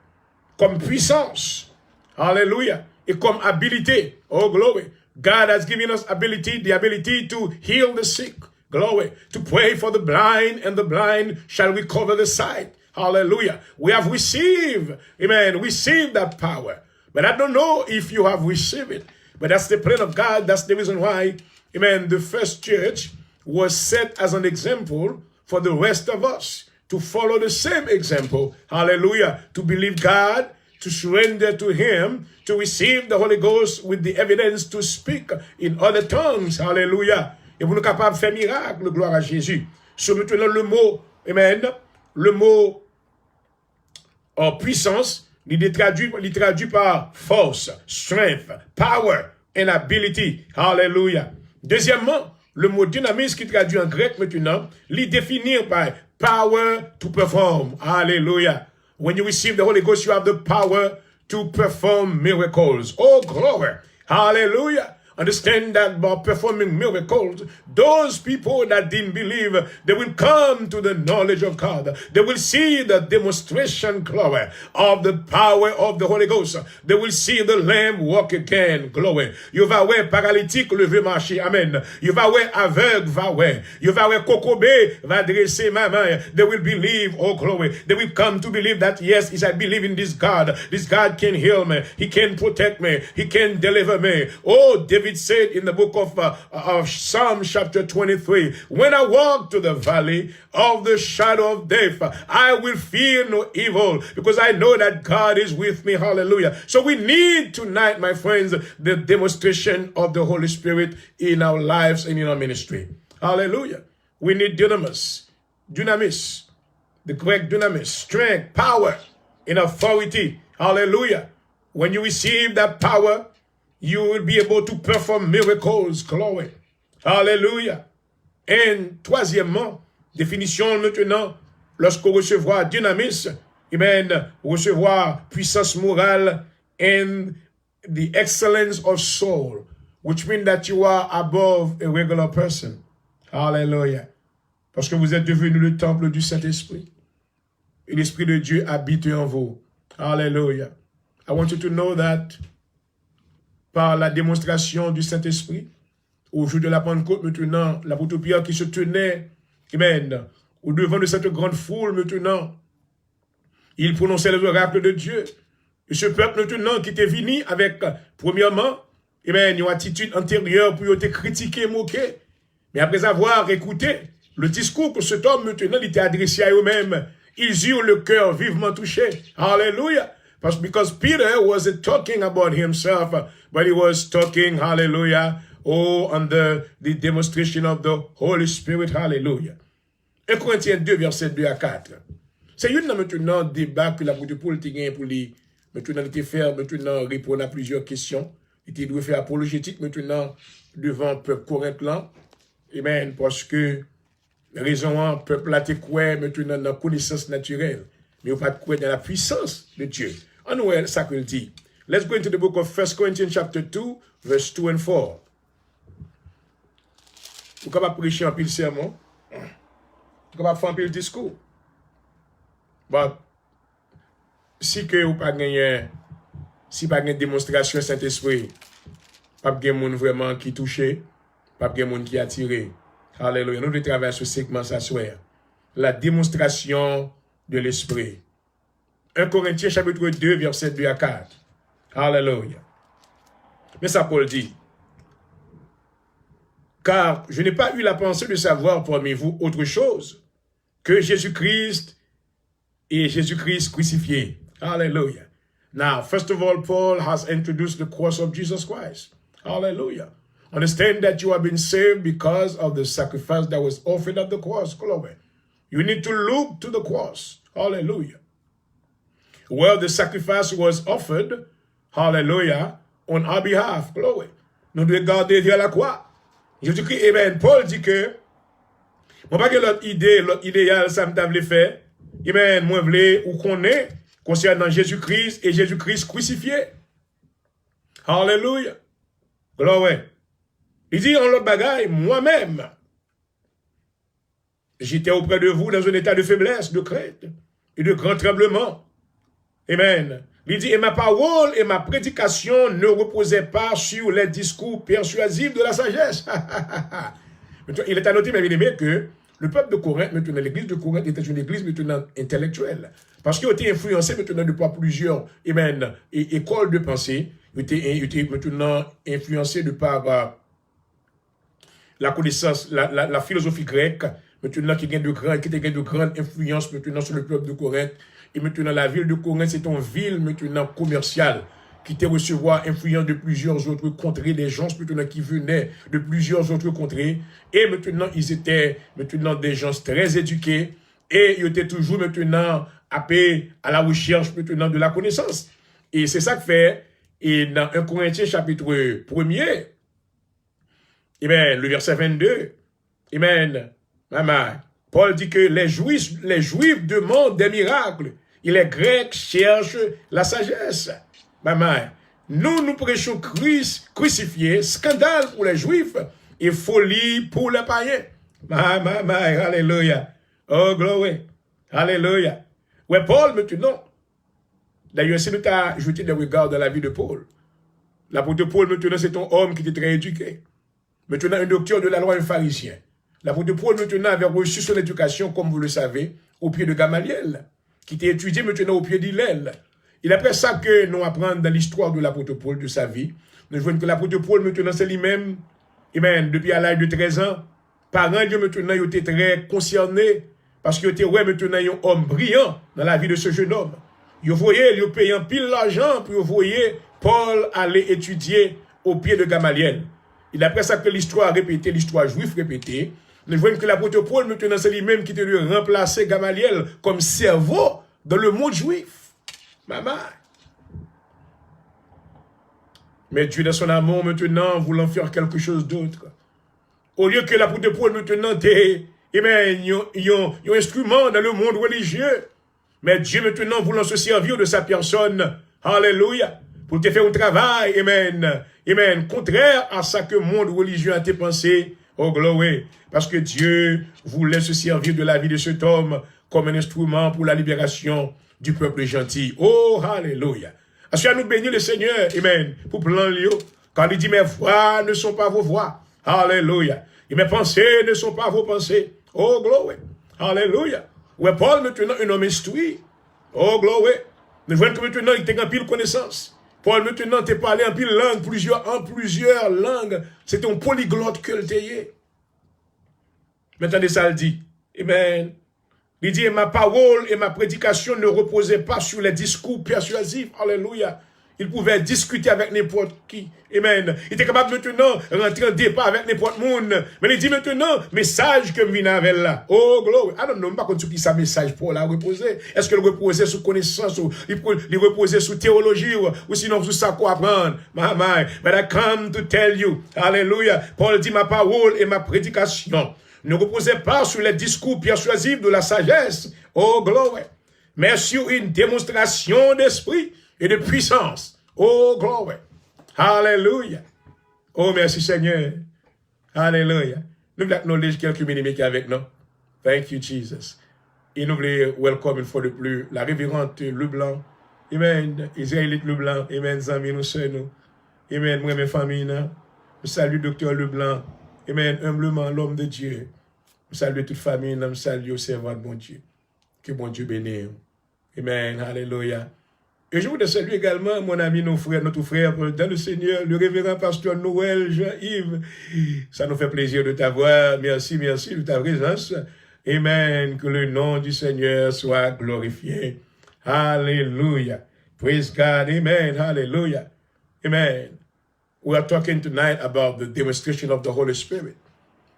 Speaker 1: Comme puissance. Hallelujah. Et comme habilité. Oh, glory. God has given us ability, the ability to heal the sick. Glory. To pray for the blind, and the blind shall recover the sight. Hallelujah. We have received, amen, received that power. But I don't know if you have received it. But that's the plan of God. That's the reason why, amen, the first church was set as an example for the rest of us to follow the same example. Hallelujah. To believe God, to surrender to Him, to receive the Holy Ghost with the evidence to speak in other tongues. Hallelujah. Et vous nous capables de faire miracle, gloire à Jésus. Sur maintenant le mot, amen, le mot en puissance, il est traduit par force, strength, power and ability. Hallelujah. Deuxièmement, le mot dynamis qui traduit en grec maintenant, il définit par power to perform. Hallelujah. When you receive the Holy Ghost, you have the power to perform miracles. Oh, glory. Hallelujah. Understand that by performing miracles, those people that didn't believe, they will come to the knowledge of God. They will see the demonstration, glory, of the power of the Holy Ghost. They will see the Lamb walk again, glory. You va voir paralytique lever marcher, amen. You va voir aveugle va voir. You va voir kokobé va dresser ma main. They will believe, oh glory. They will come to believe that, yes, I believe in this God. This God can heal me. He can protect me. He can deliver me. Oh, David said in the book of Psalm chapter 23, when I walk to the valley of the shadow of death, I will fear no evil because I know that God is with me. Hallelujah. So we need tonight, my friends, the demonstration of the Holy Spirit in our lives and in our ministry. Hallelujah. We need dynamis, the Greek dynamis, strength, power, and authority. Hallelujah. When you receive that power, you will be able to perform miracles. Glory. Hallelujah. Et troisièmement, définition maintenant, lorsqu'on recevra dynamis, amen, recevoir puissance morale and the excellence of soul, which means that you are above a regular person. Hallelujah. Parce que vous êtes devenu le temple du Saint-Esprit. Et l'Esprit de Dieu habite en vous. Hallelujah. I want you to know that par la démonstration du Saint-Esprit, au jour de la Pentecôte, maintenant, l'apôtre Pierre qui se tenait, amen, au devant de cette grande foule, maintenant, il prononçait les oracles de Dieu. Et ce peuple, maintenant, qui était venu avec, premièrement, amen, une attitude antérieure pour te critiquer, moquer. Mais après avoir écouté le discours que cet homme, maintenant, il était adressé à eux-mêmes, ils eurent le cœur vivement touché. Hallelujah. Because Peter wasn't talking about himself, but he was talking, hallelujah, under the demonstration of the Holy Spirit, hallelujah. 1 Corinthiens 2, verset 2 à 4. C'est une maintenant débat que l'apôtre Paul a pour lui, maintenant il était faire, maintenant répondre à plusieurs questions. Il était doit faire apologétique maintenant devant le peuple corinthien. Amen, parce que raison, le peuple a été quoi maintenant dans la connaissance naturelle, mais il n'y a pas de quoi dans la puissance de Dieu. On voit ça qu'il dit. Let's go into the book of 1 Corinthians chapter 2, verse 2 and 4. Vous pouvez prêcher un pile sermon. Vous pouvez faire un pile discours. Bon, si que vous pas gagné, si pas gagné démonstration Saint-Esprit, pas de monde vraiment qui touché, pas de monde qui attiré. Alléluia. Nous devons travailler sur ce segment ça soir. La démonstration de l'Esprit. 1 Corinthiens chapitre 2, verset 2 à 4. Alléluia. Mais ça, Paul dit, car je n'ai pas eu la pensée de savoir parmi vous autre chose que Jésus-Christ et Jésus-Christ crucifié. Hallelujah. Now, first of all, Paul has introduced the cross of Jesus Christ. Hallelujah. Understand that you have been saved because of the sacrifice that was offered at the cross. Glory. You need to look to the cross. Hallelujah. Well, the sacrifice was offered, hallelujah, on our behalf. Glory. Nous devons garder vers la croix. Jésus-Christ, amen. Paul dit que, moi, pas que l'autre idéal, ça me voulait faire. Amen. Moi, voulais ou connaît concernant Jésus-Christ et Jésus-Christ crucifié. Hallelujah. Glory. Il dit en l'autre bagaille, moi-même, j'étais auprès de vous dans un état de faiblesse, de crainte et de grand tremblement. Amen. Il dit, et ma parole et ma prédication ne reposaient pas sur les discours persuasifs de la sagesse. Il est à noter, mes bien-aimés, que le peuple de Corinthe, maintenant, l'église de Corinthe était une église maintenant intellectuelle. Parce qu'il a été influencé maintenant par plusieurs écoles de pensée. Il était maintenant influencé de par la connaissance, la philosophie grecque, maintenant qui a de grandes influences maintenant sur le peuple de Corinthe. Et maintenant, la ville de Corinthe, c'est une ville maintenant commerciale qui te recevoir influence de plusieurs autres contrées, des gens maintenant qui venaient de plusieurs autres contrées. Et maintenant, ils étaient maintenant des gens très éduqués et ils étaient toujours maintenant appelés à la recherche maintenant de la connaissance. Et c'est ça que fait, et dans 1 Corinthiens chapitre 1er, amen, le verset 22, amen, maman, Paul dit que les Juifs demandent des miracles et les Grecs cherchent la sagesse. Maman, nous prêchons Christ crucifié, scandale pour les Juifs et folie pour les païens. Maman, alléluia. Oh, glory. Alléluia. Ouais, Paul, maintenant. D'ailleurs, si nous t'as jeté des regards dans la vie de Paul, l'apôtre Paul, maintenant, c'est un homme qui était très éduqué. Maintenant, un docteur de la loi, un pharisien. L'apôtre Paul, maintenant, avait reçu son éducation, comme vous le savez, au pied de Gamaliel, qui était étudié maintenant au pied d'Hillel. Il est après ça que nous apprenons dans l'histoire de l'apôtre Paul, de sa vie. Nous voyons que l'apôtre Paul, maintenant, c'est lui-même, depuis à l'âge de 13 ans, parents, maintenant, il était très concerné, parce qu'il était, ouais, maintenant, un homme brillant dans la vie de ce jeune homme. Il voyait, il payait pile l'argent, puis il voyait Paul aller étudier au pied de Gamaliel. Il est après ça que l'histoire répétée, l'histoire juive répétée. Nous voyons que l'apôtre Paul, maintenant, c'est lui-même qui était lui remplacer Gamaliel comme cerveau dans le monde juif. Maman. Mais Dieu, dans son amour, maintenant, voulant faire quelque chose d'autre. Au lieu que l'apôtre Paul, maintenant, t'es, un instrument dans le monde religieux. Mais Dieu, maintenant, voulant se servir de sa personne. Alléluia. Pour te faire un travail, amen, contraire à ça que le monde religieux a été pensé. Oh, glory. Parce que Dieu voulait se servir de la vie de cet homme comme un instrument pour la libération du peuple gentil. Oh, alléluia. Est-ce que nous bénissons le Seigneur, amen, pour plan Léo, quand il dit mes voix ne sont pas vos voix. Alléluia. Et mes pensées ne sont pas vos pensées. Oh, glory. Alléluia. Ouais, Paul, maintenant, un homme instruit. Oh, glory. Nous voyons que maintenant, il était en pile connaissance. Paul, maintenant, t'es parlé en pile langue, en plusieurs langues. C'est un polyglotte que le t'ayez. Maintenant, ça le dit. Amen. Il dit, ma parole et ma prédication ne reposaient pas sur les discours persuasifs. Alléluia. Il pouvait discuter avec n'importe qui. Amen. Il était capable maintenant de rentrer en débat avec n'importe monde. Mais il dit maintenant, message que je viens avec là. Oh, glory. Ah non, non, pas contre qui ça message pour la reposer. Est-ce qu'il reposait sur connaissance ou il reposait sur théologie ou sinon sur ça quoi apprendre? Maman, but I come to tell you. Alléluia. Paul dit, ma parole et ma prédication ne reposaient pas sur les discours persuasifs de la sagesse. Oh, glory. Mais sur une démonstration d'esprit et de puissance. Oh, glory. Alléluia. Oh, merci Seigneur. Alléluia. Nous voulons acknowledge quelques minutes avec nous. Thank you, Jesus. Et nous voulons welcome une fois de plus la révérende Leblanc. Amen. Israélite Leblanc. Amen. Zami, nous sommes nous. Amen. Moi, mes familles. Je salue Docteur Leblanc. Amen. Humblement, l'homme de Dieu. Je salue toute famille. Je salue au servant de bon Dieu. Que bon Dieu bénisse. Amen. Alléluia. Et je voudrais saluer également mon ami, notre frère dans le Seigneur, le révérend pasteur Noël Jean-Yves. Ça nous fait plaisir de t'avoir. Merci de ta présence. Amen. Que le nom du Seigneur soit glorifié. Hallelujah. Praise God. Amen. Hallelujah. Amen. We are talking tonight about the demonstration of the Holy Spirit.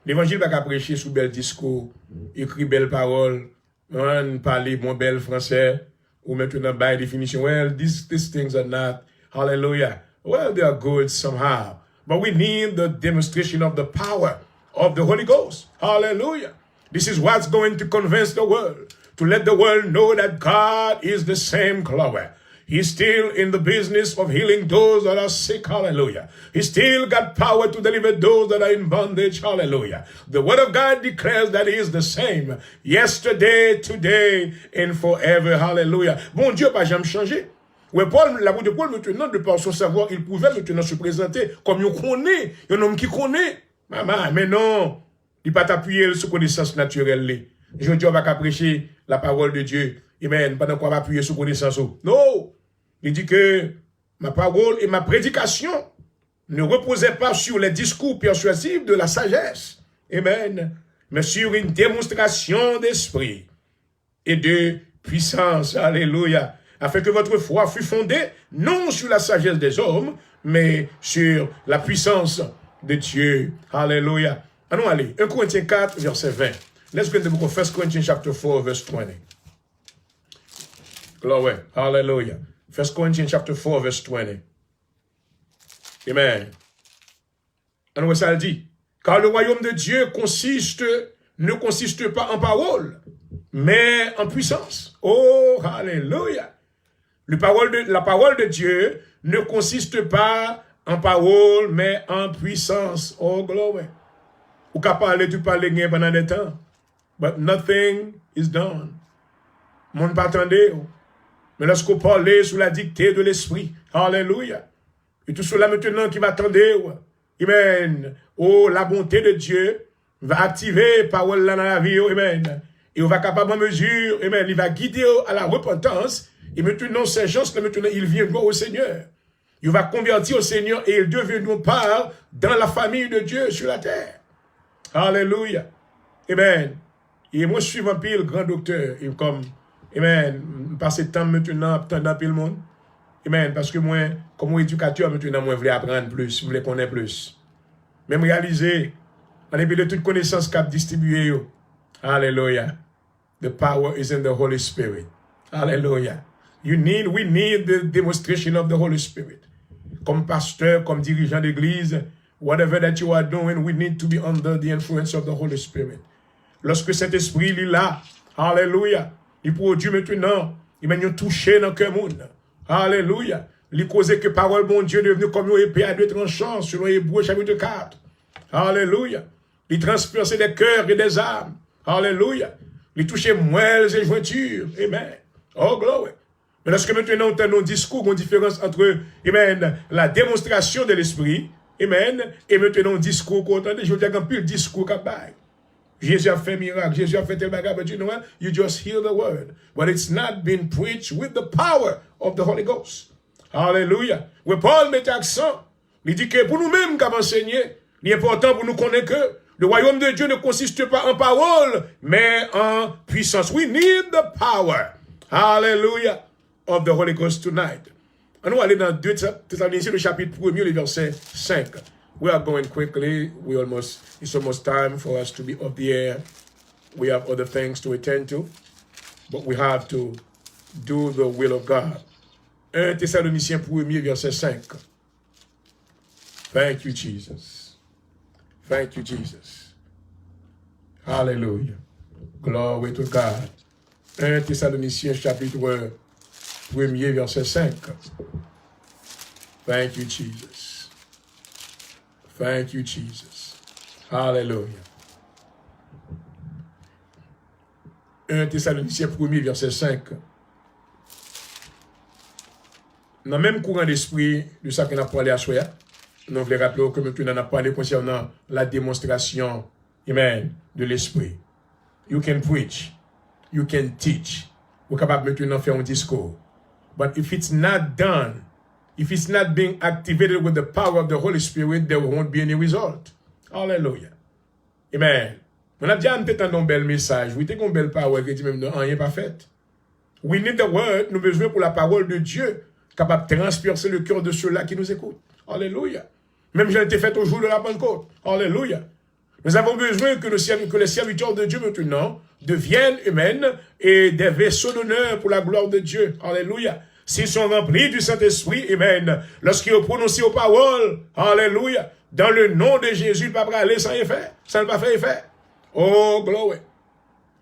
Speaker 1: L'évangile va prêcher sous bel discours, écrit belle parole, on parle bon bel français, ou maintenant by definition. Well, these things are not, hallelujah. Well, they are good somehow. But we need the demonstration of the power of the Holy Ghost. Hallelujah. This is what's going to convince the world, to let the world know that God is the same glory. He's still in the business of healing those that are sick. Hallelujah. He still got power to deliver those that are in bondage. Hallelujah. The word of God declares that he is the same yesterday, today, and forever. Hallelujah. Bon Dieu, pas jamais changé. Ouais, Paul, la de Paul, maintenant, de par son savoir, il pouvait maintenant se présenter comme un connaît, un homme qui connaît. Maman, mais non, il pas t'appuyer sur connaissance naturelle. Je dis, on va prêcher la parole de Dieu. Amen. Pendant qu'on va appuyer sur connaissance. Non. Il dit que ma parole et ma prédication ne reposaient pas sur les discours persuasifs de la sagesse. Amen. Mais sur une démonstration d'esprit et de puissance. Alléluia. Afin que votre foi fût fondée non sur la sagesse des hommes, mais sur la puissance de Dieu. Alléluia. Allons aller. 1 Corinthiens 4, verset 20. Let's go to the book of 1 Corinthians chapter 4, verse 20. Glory. Hallelujah. 1 Corinthians chapter 4, verse 20. Amen. Alors, ça le dit. Car le royaume de Dieu ne consiste pas en parole, mais en puissance. Oh, hallelujah. La parole de Dieu ne consiste pas en parole, mais en puissance. Oh, glory. Ou qu'à parler, tu parles bien pendant des temps. But nothing is done. Mon pas attendez. Mais lorsqu'on parlait sous la dictée de l'esprit, alléluia, et tout cela maintenant qui m'attendait, amen, oh, la bonté de Dieu va activer parole là dans la vie, amen, et on va capable en mesure, amen, il va guider à la repentance, et maintenant ces gens-là, maintenant, ils viendront au Seigneur. Il va convertir au Seigneur et ils deviendront part dans la famille de Dieu sur la terre. Alléluia. Amen. Et moi, je suis un pile grand docteur, et comme, amen, passer temps maintenant, attendre pile monde. Amen, parce que moi, comme éducateur, maintenant, moi, je voulais apprendre plus, je voulais connaître plus. Même réaliser, en dépit de toute connaissance qu'a distribué, hallelujah. The power is in the Holy Spirit. Hallelujah. We need the demonstration of the Holy Spirit. Comme pasteur, comme dirigeant d'église, whatever that you are doing, we need to be under the influence of the Holy Spirit. Lorsque cet esprit est là, hallelujah, il produit maintenant, il m'a touché dans le cœur monde. Hallelujah. Il cause que parole bon Dieu devenu comme une épée à deux tranchants, selon Hébreux chapitre 4. Hallelujah. Il transperce des cœurs et des âmes. Hallelujah. Il touche moelles et jointures. Amen. Oh, glory. Mais lorsque maintenant on a un discours, une différence entre, amen, la démonstration de l'esprit, amen, et maintenant un discours qu'on entend, je veux dire qu'un peu le discours qu'on a. Jésus a fait miracle, Jésus a fait tel bagage, but you know what? You just hear the word. But it's not been preached with the power of the Holy Ghost. Hallelujah. Où Paul met accent, il dit que pour nous-mêmes qui avons enseigné, il est important pour nous connaître que le royaume de Dieu ne consiste pas en parole, mais en puissance. We need the power. Hallelujah. Of the Holy Ghost tonight. On va aller dans 2 Thessaloniciens, le chapitre 1er, le verset 5. We are going quickly. It's almost time for us to be off the air. We have other things to attend to, but we have to do the will of God. 1 Thessaloniciens 1er, verset 5. Thank you, Jesus. Thank you, Jesus. Hallelujah. Glory to God. 1 Thessaloniciens, chapitre 1er, verset 5. Thank you, Jesus. Thank you, Jesus. Hallelujah. 1 Thessaloniciens 1er, verset 5. Dans le même courant d'esprit de ça qu'on a parlé à soi, nous voulons rappeler que nous avons parlé concernant la démonstration, amen, de l'esprit. You can preach. You can teach. Vous êtes capable maintenant de faire un discours. But if it's not done, if it's not being activated with the power of the Holy Spirit, there won't be any result. Hallelujah. Amen. On a déjà un bel message. Oui, t'es un bel parole qui dit même non, rien pas fait. We need the word. Nous besoin pour la parole de Dieu capable de transpercer le cœur de ceux-là qui nous écoutent. Alléluia. Même j'ai été fait au jour de la Pentecôte. Alléluia. Nous avons besoin que les serviteurs de Dieu maintenant deviennent humains et des vaisseaux d'honneur pour la gloire de Dieu. Alléluia. S'ils sont remplis du Saint-Esprit, amen. Lorsqu'ils ont prononcé aux paroles, alléluia, dans le nom de Jésus, il ne va pas aller sans effet. Ça ne va pas faire effet. Oh, gloire.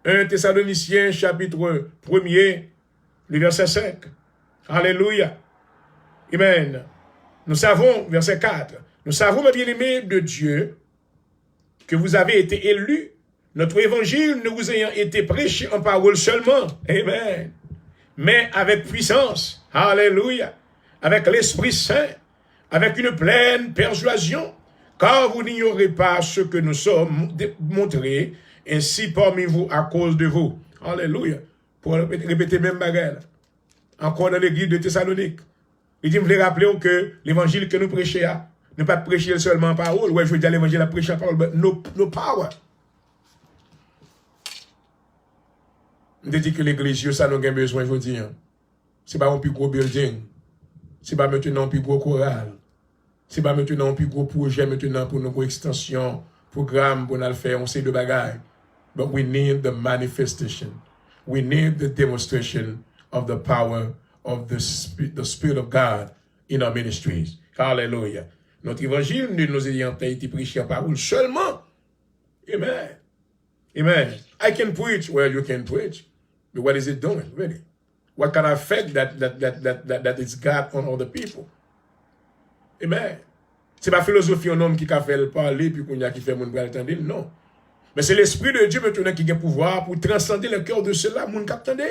Speaker 1: 1 Thessaloniciens, chapitre 1er, le verset 5. Alléluia. Amen. Nous savons, verset 4, nous savons, mes bien-aimés de Dieu, que vous avez été élus, notre évangile ne vous ayant été prêché en parole seulement. Amen. Mais avec puissance. Alléluia. Avec l'Esprit Saint. Avec une pleine persuasion. Car vous n'ignorez pas ce que nous sommes montrés, ainsi parmi vous à cause de vous. Alléluia. Pour répéter même bagarre. Encore dans l'église de Thessalonique. Il dit, je voulais rappeler que l'évangile que nous prêchons, ne pas prêcher seulement en parole. Ouais, je veux dire l'évangile à prêcher en parole, mais no power. Je dis que l'église, ça nous a besoin, je veux dire. Ce n'est pas un plus gros building. Ce n'est pas maintenant un plus gros choral. Ce n'est pas maintenant un plus gros projet maintenant pour nos extensions, programmes pour nous faire, on sait de bagailles. But we need the manifestation. We need the demonstration of the power of the Spirit of God in our ministries. Hallelujah. Notre évangile ne nous ayant été prêché en parole seulement. Amen. Amen. I can preach. Well, you can preach. But what is it doing, really? What kind of effect that it's got on other people? Amen. C'est pas philosophie un homme qui a fait le parler puis qu'on a qui fait mon bras attendre, non. Mais c'est l'Esprit de Dieu maintenant qui a pouvoir pour transcender le cœur de ceux-là, mon qui attendent.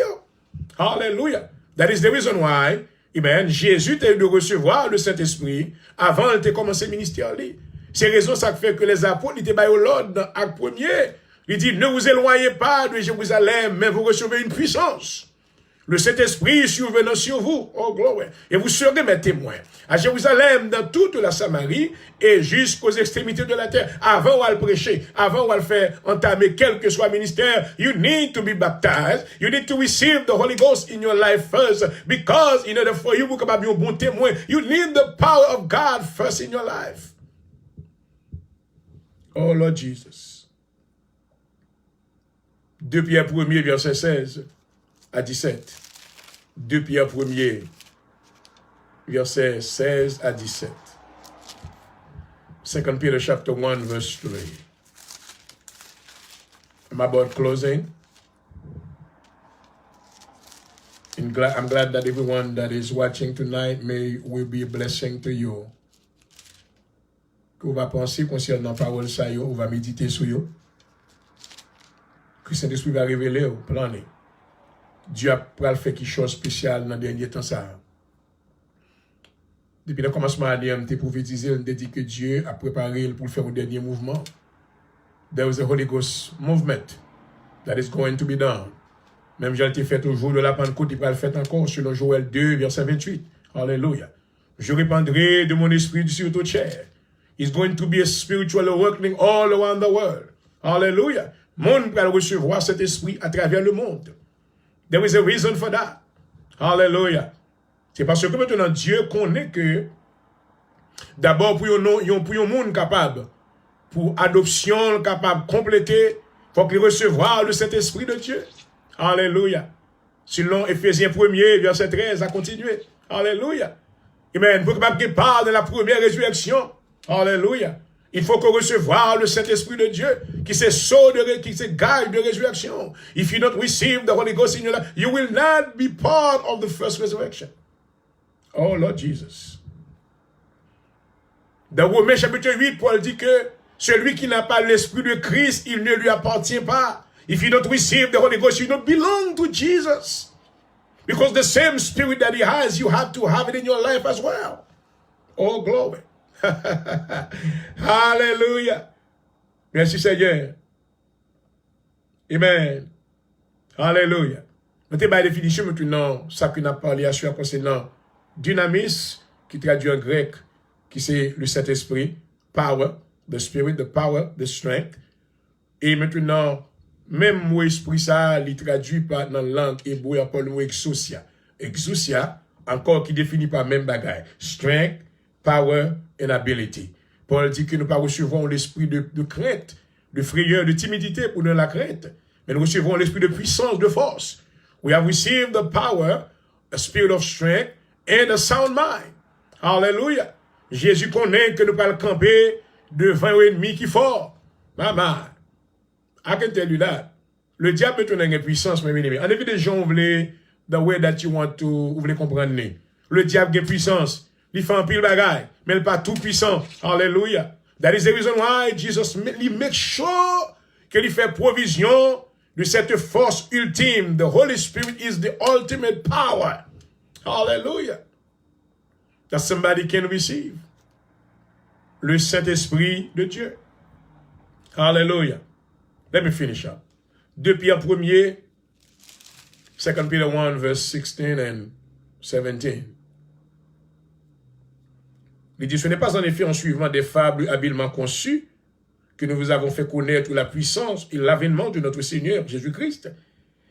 Speaker 1: Hallelujah. That is the reason why, amen, Jésus a eu de recevoir le Saint-Esprit avant de commencer le ministère. C'est raison ça fait que les apôtres étaient au l'ordre dans Acte 1er. Il dit, ne vous éloignez pas de Jérusalem, mais vous recevez une puissance. Le Saint-Esprit survenant sur vous. Oh, gloire. Et vous serez mes témoins. À Jérusalem, dans toute la Samarie et jusqu'aux extrémités de la terre. Avant ou à le prêcher, avant ou à le faire entamer quel que soit le ministère, you need to be baptized. You need to receive the Holy Ghost in your life first. Because in order for you to be un bon témoin, you need the power of God first in your life. Oh, Lord Jesus. 2 Pierre 1er, verset 16. À 17. 2 Pierre 1er, verset 16 à 17. 2 Peter chapter 1, verse 3. I'm about closing. I'm glad that everyone that is watching tonight will be a blessing to you. Que vous va penser concernant la parole ça, on va méditer sur yo. Que Saint-Esprit va révéler, planer. Dieu a fait quelque chose de spécial dans le dernier temps. Ça. Depuis le commencement de l'année, on a prophétisé, on a dit que Dieu a préparé pour faire un dernier mouvement. There was a Holy Ghost movement that is going to be done. Même j'ai été fait au jour de la Pentecôte, il va le faire encore selon Joël 2, verset 28. Alléluia. Je répandrai de mon esprit sur toute chair. It's going to be a spiritual awakening all around the world. Alléluia. Le monde va recevoir cet esprit à travers le monde. There is a reason for that. Hallelujah. C'est parce que maintenant Dieu connaît que d'abord pour un monde capable, pour adoption capable compléter, il faut qu'il recevoir le Saint-Esprit de Dieu. Alléluia. Selon Éphésiens 1er, verset 13, à continuer. Alléluia. Amen. Pour qu'il parle de la première résurrection. Alléluia. Il faut qu'on recevoir le Saint-Esprit de Dieu qui se qui se guide de résurrection. If you don't receive the Holy Ghost in your life, you will not be part of the first resurrection. Oh Lord Jesus. Dans Romains chapitre 8, Paul dit que celui qui n'a pas l'Esprit de Christ, il ne lui appartient pas. If you don't receive the Holy Ghost, you don't belong to Jesus. Because the same Spirit that He has, you have to have it in your life as well. Oh glory. Hallelujah. Merci Seigneur. Amen. Hallelujah. Mettez par définition maintenant, ça qu'on a parlé à soi concernant dynamis, qui traduit en grec, qui c'est le Saint-Esprit, power, the Spirit, the power, the strength. Et maintenant, même mot esprit ça, il traduit par dans la langue hébreu, encore le mot exousia. Exousia, encore qui définit par même bagaille. Strength, power and ability. Paul dit que nous ne recevons pas l'esprit de crainte, de frayeur, de timidité pour nous la crainte, mais nous recevons l'esprit de puissance, de force. We have received the power, a spirit of strength and a sound mind. Hallelujah. Jésus connaît que nous pas le camper devant un ennemi qui est fort. Maman, I can tell you that. Le diable est une puissance, mes amis. En effet, des gens voulaient, the way that you want to, vous voulez comprendre. Le diable a une puissance. Il fait un pile bagaille, mais il n'est pas tout puissant. Hallelujah. That is the reason why Jesus make sure qu'il fait provision de cette force ultime. The Holy Spirit is the ultimate power. Hallelujah. That somebody can receive. Le Saint-Esprit de Dieu. Hallelujah. Let me finish up. 2 Pierre 1er, 2 Peter 1, verse 16 and 17. Il dit, ce n'est pas en effet en suivant des fables habilement conçues que nous vous avons fait connaître la puissance et l'avènement de notre Seigneur Jésus-Christ,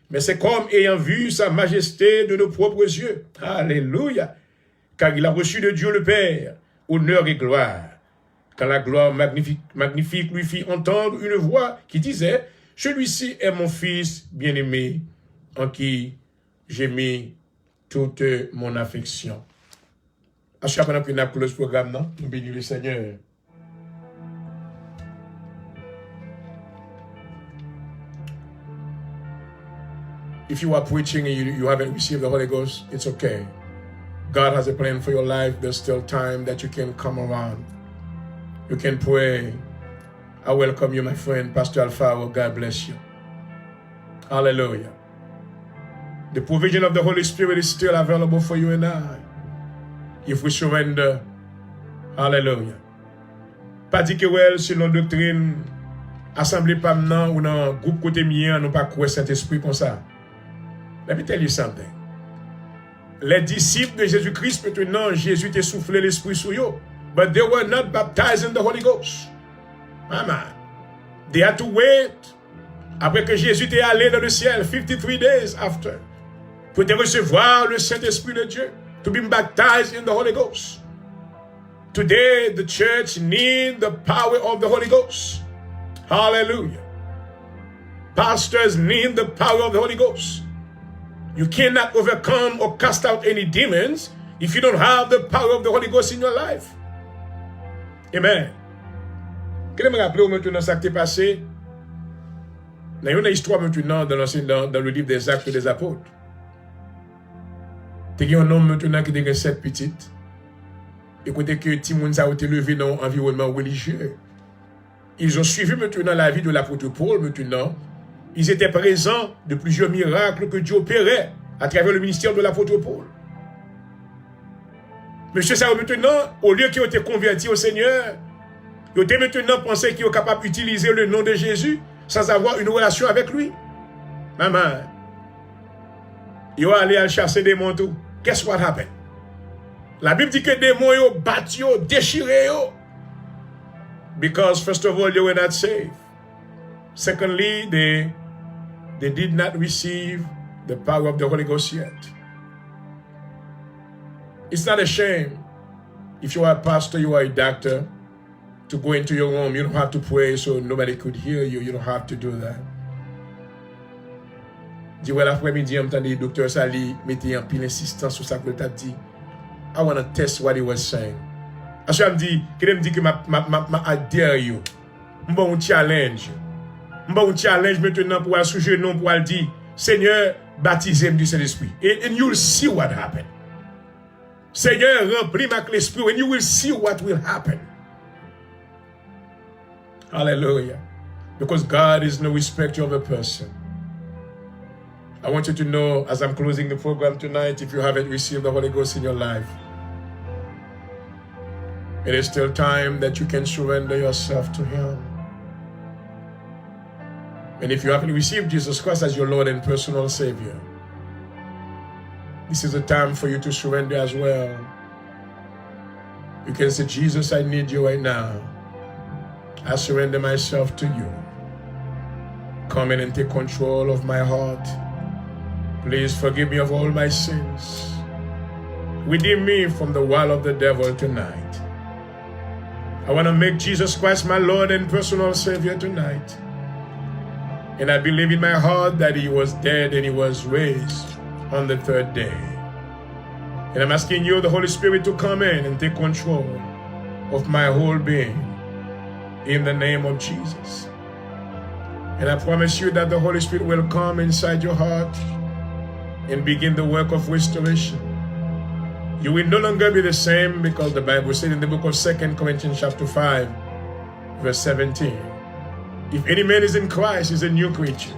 Speaker 1: mais c'est comme ayant vu sa majesté de nos propres yeux. Alléluia. Car il a reçu de Dieu le Père honneur et gloire. Quand la gloire magnifique lui fit entendre une voix qui disait, « Celui-ci est mon Fils bien-aimé, en qui j'ai mis toute mon affection. » À chaque fois que nous avons close programme, nous bénissons le Seigneur. If you are preaching and you haven't received the Holy Ghost, it's okay. God has a plan for your life. There's still time that you can come around. You can pray. I welcome you, my friend, Pastor Alfaro. God bless you. Hallelujah. The provision of the Holy Spirit is still available for you and I. If we surrender, hallelujah. Pas dit que well, selon doctrine, assemblée pas maintenant ou dans groupe côté mien, nous pas croire Saint-Esprit comme ça. Let me tell you something. Les disciples de Jésus-Christ, maintenant, Jésus t'a soufflé l'Esprit sur eux. But they were not baptized in the Holy Ghost. Maman. They had to wait. Après que Jésus t'est allé dans le ciel, 53 days after, pour te recevoir le Saint-Esprit de Dieu. To be baptized in the Holy Ghost. Today, the church needs the power of the Holy Ghost. Hallelujah. Pastors need the power of the Holy Ghost. You cannot overcome or cast out any demons if you don't have the power of the Holy Ghost in your life. Amen. Quel est me rappeler maintenant ça qui est passé? Il y a une histoire maintenant dans le livre des Actes des Apôtres. Il y a un homme maintenant qui a 7 petites. Écoutez que Timoun a été levé dans un environnement religieux. Ils ont suivi maintenant la vie de l'apôtre Paul maintenant. Ils étaient présents de plusieurs miracles que Dieu opérait à travers le ministère de l'apôtre Paul. Monsieur ça maintenant, au lieu qu'ils ont été convertis au Seigneur, ils ont maintenant pensé qu'ils sont capables d'utiliser le nom de Jésus sans avoir une relation avec lui. Maman, ils ont allé chasser des démons. Guess what happened? La Bible dit que des démons ont battu, déchiré. Because first of all, they were not saved. Secondly, they did not receive the power of the Holy Ghost yet. It's not a shame if you are a pastor, you are a doctor, to go into your room. You don't have to pray so nobody could hear you. You don't have to do that. Dis ouais l'après-midi, m'entendez docteur Sali mettait en pile insistance sur ça que t'a dit. I want to test what he was saying. Parce que me dit que I dare you. M'bon challenge. M'bon challenge maintenant pour aller sous genou pour aller dire Seigneur, baptisez-moi du Saint-Esprit. And you'll see what happened. Seigneur, remplis-moi avec l'Esprit and you will see what will happen. Hallelujah. Because God is no respecter of a person. I want you to know, as I'm closing the program tonight, if you haven't received the Holy Ghost in your life, it is still time that you can surrender yourself to Him. And if you haven't received Jesus Christ as your Lord and personal Savior, this is the time for you to surrender as well. You can say, Jesus, I need you right now. I surrender myself to you. come in and take control of my heart. Please forgive me of all my sins. Redeem me from the wall of the devil tonight. I want to make Jesus Christ my Lord and personal Savior tonight. And I believe in my heart that He was dead and He was raised on the third day. And I'm asking you, the Holy Spirit, to come in and take control of my whole being in the name of Jesus. And I promise you that the Holy Spirit will come inside your heart and begin the work of restoration. You will no longer be the same, because the Bible said in the book of 2 Corinthians chapter 5, verse 17, if any man is in Christ, he is a new creature.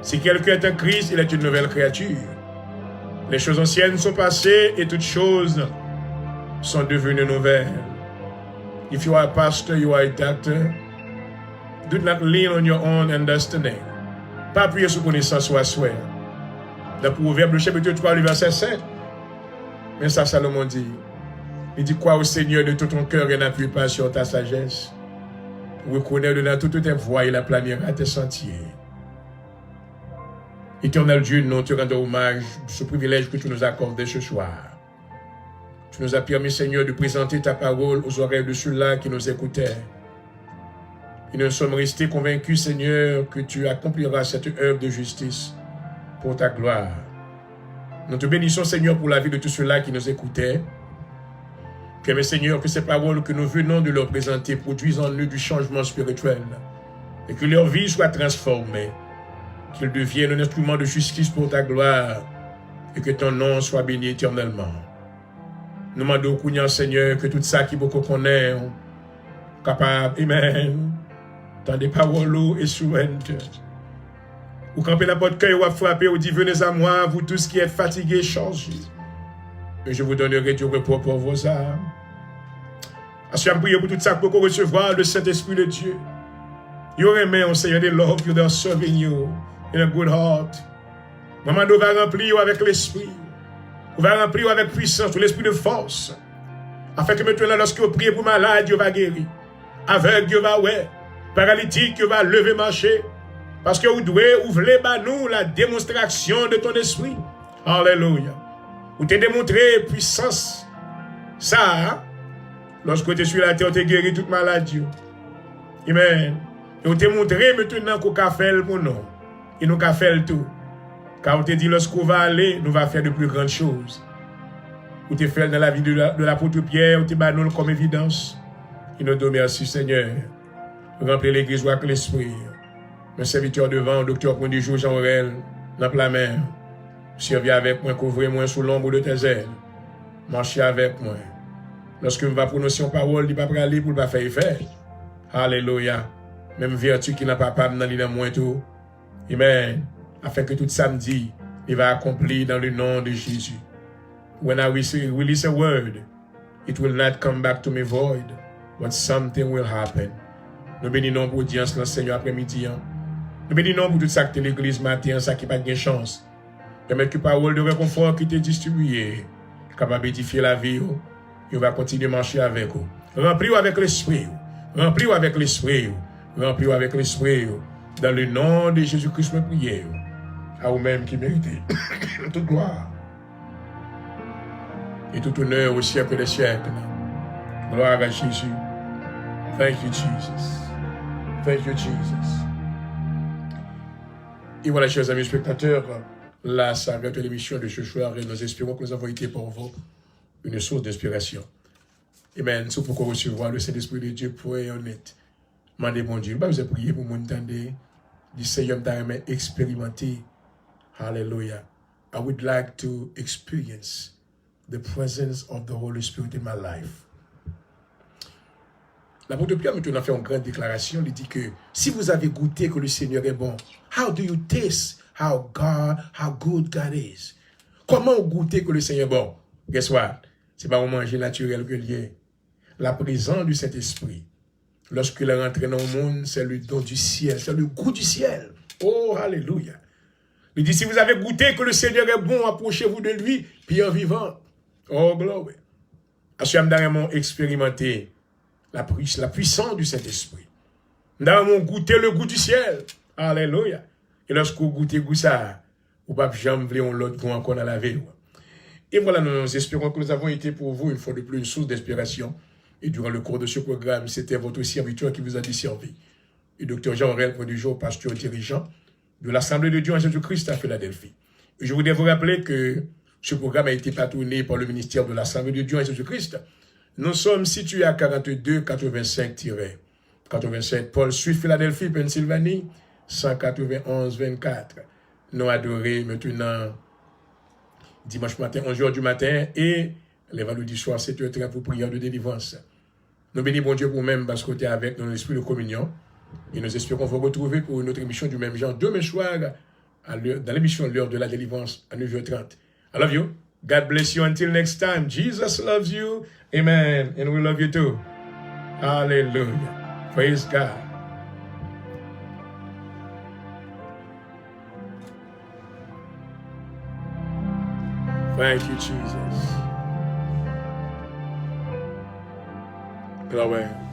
Speaker 1: Si quelqu'un est en Christ, il est une nouvelle créature. Les choses anciennes sont passées et toutes choses sont devenues nouvelles. If you are a pastor, you are a doctor, do not lean on your own understanding. Pas appuyer sur connaissance ou asseoir. Dans Proverbe, le chapitre 3, le verset 7. Mais ça, Salomon dit, il dit, crois au Seigneur de tout ton cœur et n'appuie pas sur ta sagesse. Reconnais dans toutes tes voies, il aplanira tes sentiers. Éternel Dieu, nous te rendons hommage de ce privilège que tu nous accordes ce soir. Tu nous as permis, Seigneur, de présenter ta parole aux oreilles de ceux-là qui nous écoutaient. Et nous sommes restés convaincus, Seigneur, que tu accompliras cette œuvre de justice pour ta gloire. Nous te bénissons, Seigneur, pour la vie de tous ceux-là qui nous écoutaient. Permets, Seigneur, que ces paroles que nous venons de leur présenter produisent en eux du changement spirituel et que leur vie soit transformée, qu'ils deviennent un instrument de justice pour ta gloire et que ton nom soit béni éternellement. Nous demandons au Seigneur, que tout ça qui beaucoup connaît, capable, amen, dans des paroles et surrender. Ou camper la porte cœur ou à frapper, ou dit venez à moi, vous tous qui êtes fatigués, chargés. Et je vous donnerai du repos pour vos âmes. As-tu prié pour tout ça pour qu'on recevoir le Saint-Esprit de Dieu? You remain, Seigneur, they love you, they're serving you in a good heart. Maman, nous va remplir avec l'Esprit. On va remplir avec puissance, l'Esprit de force. Afin que maintenant, lorsque vous priez pour malade, Dieu va guérir. Aveugle, Dieu va ouais. Paralytique, Dieu va lever, marcher. Parce que vous devez ouvrir nous la démonstration de ton esprit. Alléluia. Vous t'es démontré puissance. Ça, lorsque tu es sur la terre, tu es guéri toute maladie. Amen. Et vous t'es montré maintenant qu'on a fait pour nous. Et nous avons fait tout. Car on te dit, lorsqu'on va aller, nous allons faire de plus grandes choses. Vous t'es fait dans la vie de l'apôtre Pierre, vous t'es donné comme évidence. Et nous te remercions, Seigneur. Remplir l'église avec l'esprit. Mes serviteurs devant, docteur Condi Jour Jean Aurel, dans la mer. Servez avec moi, couvrez-moi sous l'ombre de tes ailes. Marchez avec moi. Lorsque je vais prononcer une parole, il ne va pas aller pour ne pas faire effet. Alléluia. Même vertu qui n'a pas pas dans moi tout. Amen. Afin que tout samedi, il va accomplir dans le nom de Jésus. When I release a word, it will not come back to me void, but something will happen. Nous bénissons pour l'audience, le Seigneur après-midi. Nous bénissons pour tout ça que l'église matin, ça qui n'a pas de chance. Permettre que parole de réconfort qui t'est distribuée, capable d'édifier la vie, il va continuer à marcher avec vous. Remplis-vous avec l'esprit. Remplis-vous avec l'esprit. Remplis-vous avec l'esprit. Dans le nom de Jésus-Christ, me priez. À vous-même qui méritez toute gloire et tout honneur au siècle des siècles. Gloire à Jésus. Thank you, Jesus. Thank you, Jesus. Et voilà, chers amis spectateurs, là, ça arrête l'émission de ce soir et nous espérons que nous avons été pour vous une source d'inspiration. Amen. C'est pourquoi recevoir le Saint-Esprit de Dieu pour être honnête. Mandez mon Dieu. Vous avez prié pour m'entendre. Du Seigneur t'a expérimenté. Hallelujah. I would like to experience the presence of the Holy Spirit in my life. L'apôtre Pierre maintenant fait une grande déclaration. Il dit que si vous avez goûté que le Seigneur est bon, how do you taste how good God is? Comment goûter que le Seigneur est bon? Guess what? C'est pas un manger naturel que lié. La présence du Saint-Esprit, lorsqu'il est rentré dans le monde, c'est le don du ciel, c'est le goût du ciel. Oh, alléluia. Il dit, si vous avez goûté que le Seigneur est bon, approchez-vous de lui, puis en vivant. Oh, glory. Parce que nous avons expérimenté la puissance du Saint-Esprit. Nous avons goûté le goût du ciel. Alléluia. Et lorsque vous goûtez ça, vous ne pouvez jamais vouloir l'autre goût encore dans la vie. Et voilà, nous espérons que nous avons été pour vous, une fois de plus, une source d'inspiration. Et durant le cours de ce programme, c'était votre serviteur qui vous a desservi. Le docteur Jean-Aurel, du jour, pasteur dirigeant de l'Assemblée de Dieu en Jésus-Christ à Philadelphie. Et je voudrais vous rappeler que ce programme a été patronné par le ministère de l'Assemblée de Dieu en Jésus-Christ. Nous sommes situés à 42-85-87 Paul Street, Philadelphie, Pennsylvanie, 191-24. Nous adorés maintenant dimanche matin, 11h du matin et les vendredis soirs, 7h30 pour prière de délivrance. Nous bénissons bon Dieu pour même parce que tu es avec nous dans l'esprit de communion. Et nous espérons vous retrouver pour une autre émission du même genre demain soir dans l'émission L'heure de la délivrance à 9h30. I love you. God bless you until next time. Jesus loves you. Amen. And we love you too. Hallelujah. Praise God. Thank you, Jesus. Glory.